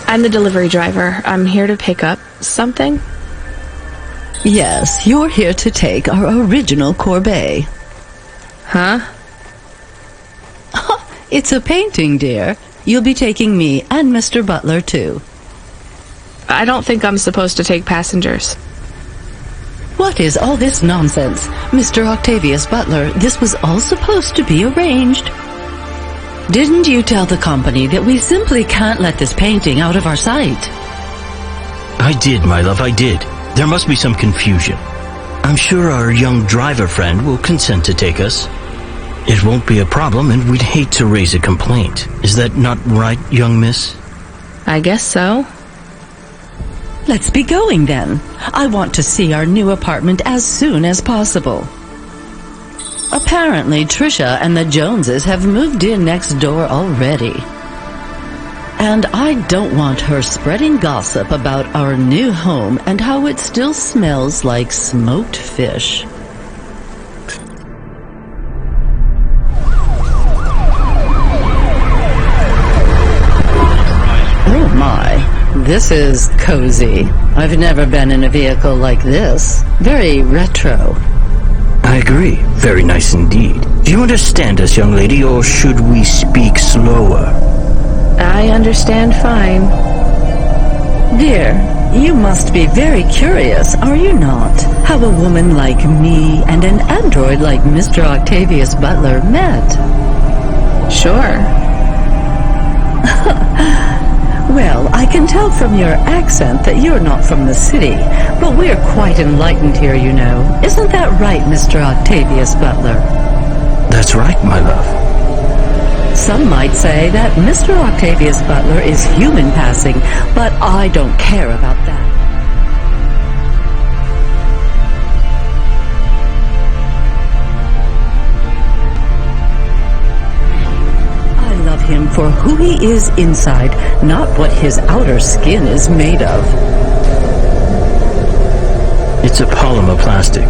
I'm the delivery driver. I'm here to pick up something. Yes, you're here to take our original Courbet. Huh? It's a painting, dear. You'll be taking me and Mr. Butler, too. I don't think I'm supposed to take passengers. What is all this nonsense? Mr. Octavius Butler, this was all supposed to be arranged. Didn't you tell the company that we simply can't let this painting out of our sight? I did, my love, I did. There must be some confusion. I'm sure our young driver friend will consent to take us. It won't be a problem, and we'd hate to raise a complaint. Is that not right, young miss? I guess so. Let's be going then. I want to see our new apartment as soon as possible. Apparently, Trisha and the Joneses have moved in next door already. And I don't want her spreading gossip about our new home and how it still smells like smoked fish. Oh my, this is cozy. I've never been in a vehicle like this. Very retro. I agree. Very nice indeed. Do you understand us, young lady, or should we speak slower? I understand fine. Dear, you must be very curious, are you not, how a woman like me and an android like Mr. Octavius Butler met? Sure. Well, I can tell from your accent that you're not from the city, but we're quite enlightened here, you know. Isn't that right, Mr. Octavius Butler? That's right, my love. Some might say that Mr. Octavius Butler is human passing, but I don't care about that. I love him for who he is inside, not what his outer skin is made of. It's a polymer plastic.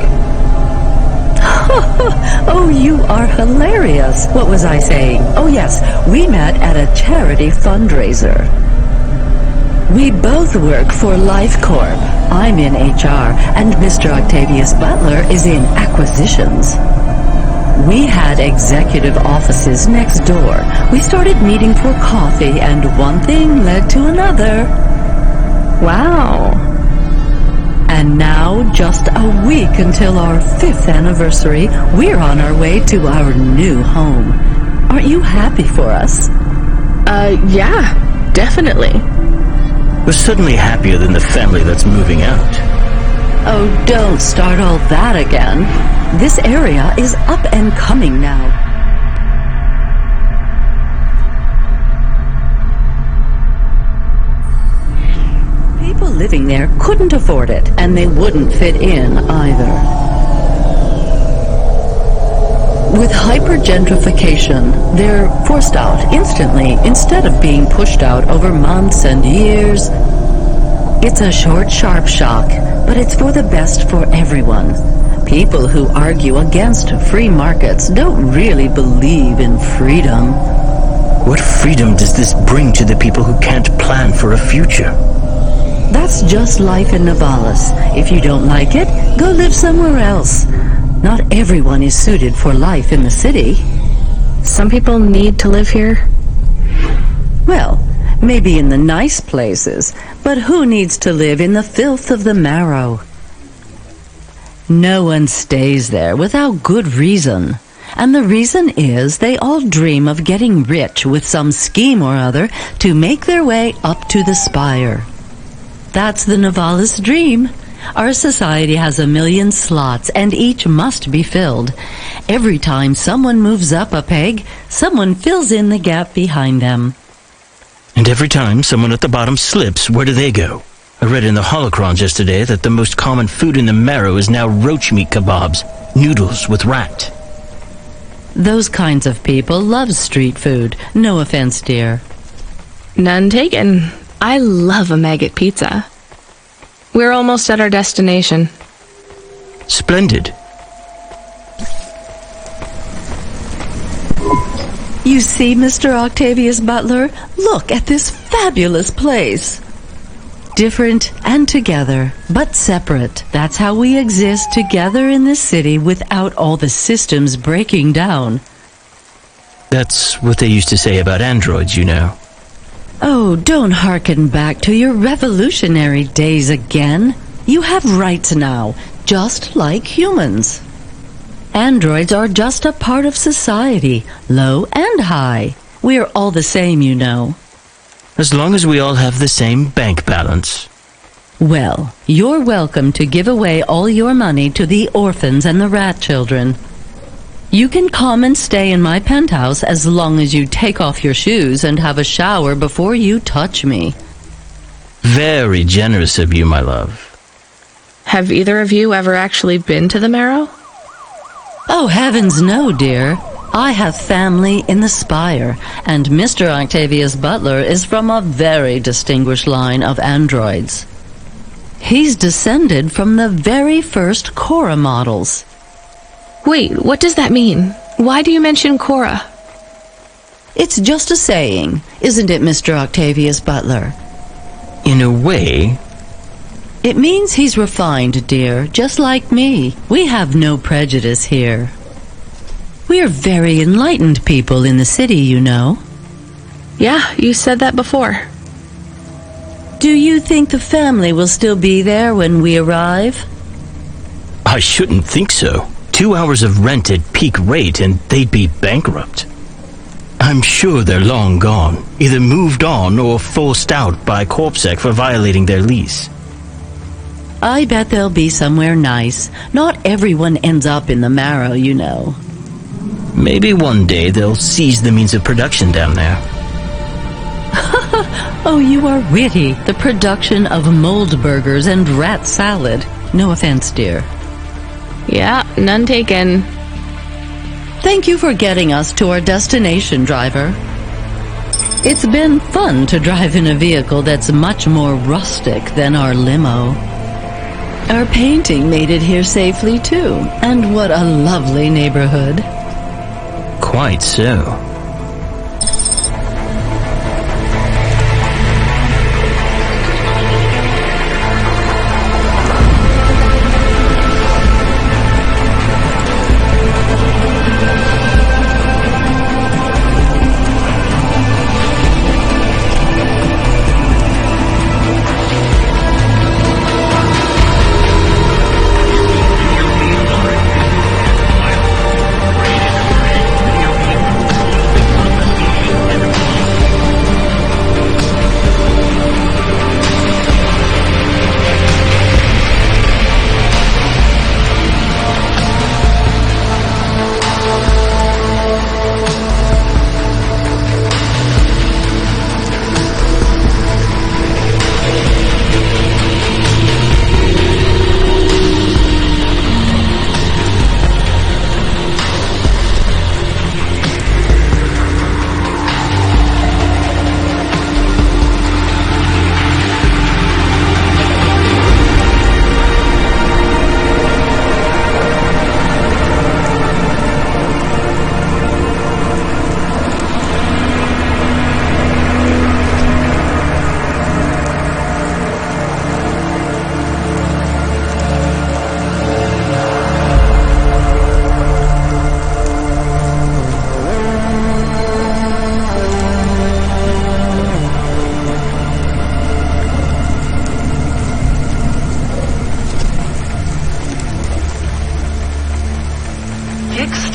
Oh, you are hilarious. What was I saying? Oh, yes, we met at a charity fundraiser. We both work for Life Corp. I'm in HR, and Mr. Octavius Butler is in acquisitions. We had executive offices next door. We started meeting for coffee, and one thing led to another. Wow. And now, just a week until our 5th anniversary, we're on our way to our new home. Aren't you happy for us? Yeah, definitely. We're suddenly happier than the family that's moving out. Oh, don't start all that again. This area is up and coming now. People living there couldn't afford it, and they wouldn't fit in either. With hypergentrification, they're forced out instantly instead of being pushed out over months and years. It's a short, sharp shock, but it's for the best for everyone. People who argue against free markets don't really believe in freedom. What freedom does this bring to the people who can't plan for a future? That's just life in Nivalis. If you don't like it, go live somewhere else. Not everyone is suited for life in the city. Some people need to live here. Well, maybe in the nice places, but who needs to live in the filth of the marrow? No one stays there without good reason. And the reason is they all dream of getting rich with some scheme or other to make their way up to the spire. That's the Nivalis dream. Our society has 1 million slots, and each must be filled. Every time someone moves up a peg, someone fills in the gap behind them. And every time someone at the bottom slips, where do they go? I read in the holocrons yesterday that the most common food in the marrow is now roach meat kebabs, noodles with rat. Those kinds of people love street food. No offense, dear. None taken. I love a maggot pizza. We're almost at our destination. Splendid. You see, Mr. Octavius Butler? Look at this fabulous place. Different and together, but separate. That's how we exist together in this city without all the systems breaking down. That's what they used to say about androids, you know. Oh, don't hearken back to your revolutionary days again. You have rights now, just like humans. Androids are just a part of society, low and high. We're all the same, you know. As long as we all have the same bank balance. Well, you're welcome to give away all your money to the orphans and the rat children. You can come and stay in my penthouse as long as you take off your shoes and have a shower before you touch me. Very generous of you, my love. Have either of you ever actually been to the Marrow? Oh, heavens no, dear. I have family in the Spire, and Mr. Octavius Butler is from a very distinguished line of androids. He's descended from the very first Cora models. Wait, what does that mean? Why do you mention Cora? It's just a saying, isn't it, Mr. Octavius Butler? In a way. It means he's refined, dear, just like me. We have no prejudice here. We're very enlightened people in the city, you know. Yeah, you said that before. Do you think the family will still be there when we arrive? I shouldn't think so. 2 hours of rent at peak rate and they'd be bankrupt. I'm sure they're long gone, either moved on or forced out by Corpsec for violating their lease. I bet they'll be somewhere nice. Not everyone ends up in the Marrow, you know. Maybe one day they'll seize the means of production down there. Oh, you are witty. The production of mold burgers and rat salad. No offense, dear. Yeah, none taken. Thank you for getting us to our destination, driver. It's been fun to drive in a vehicle that's much more rustic than our limo. Our painting made it here safely, too. And what a lovely neighborhood. Quite so.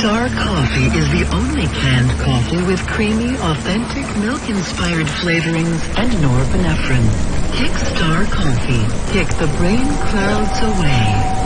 Star Coffee is the only canned coffee with creamy, authentic, milk-inspired flavorings and norepinephrine. Kickstar Coffee. Kick the brain clouds away.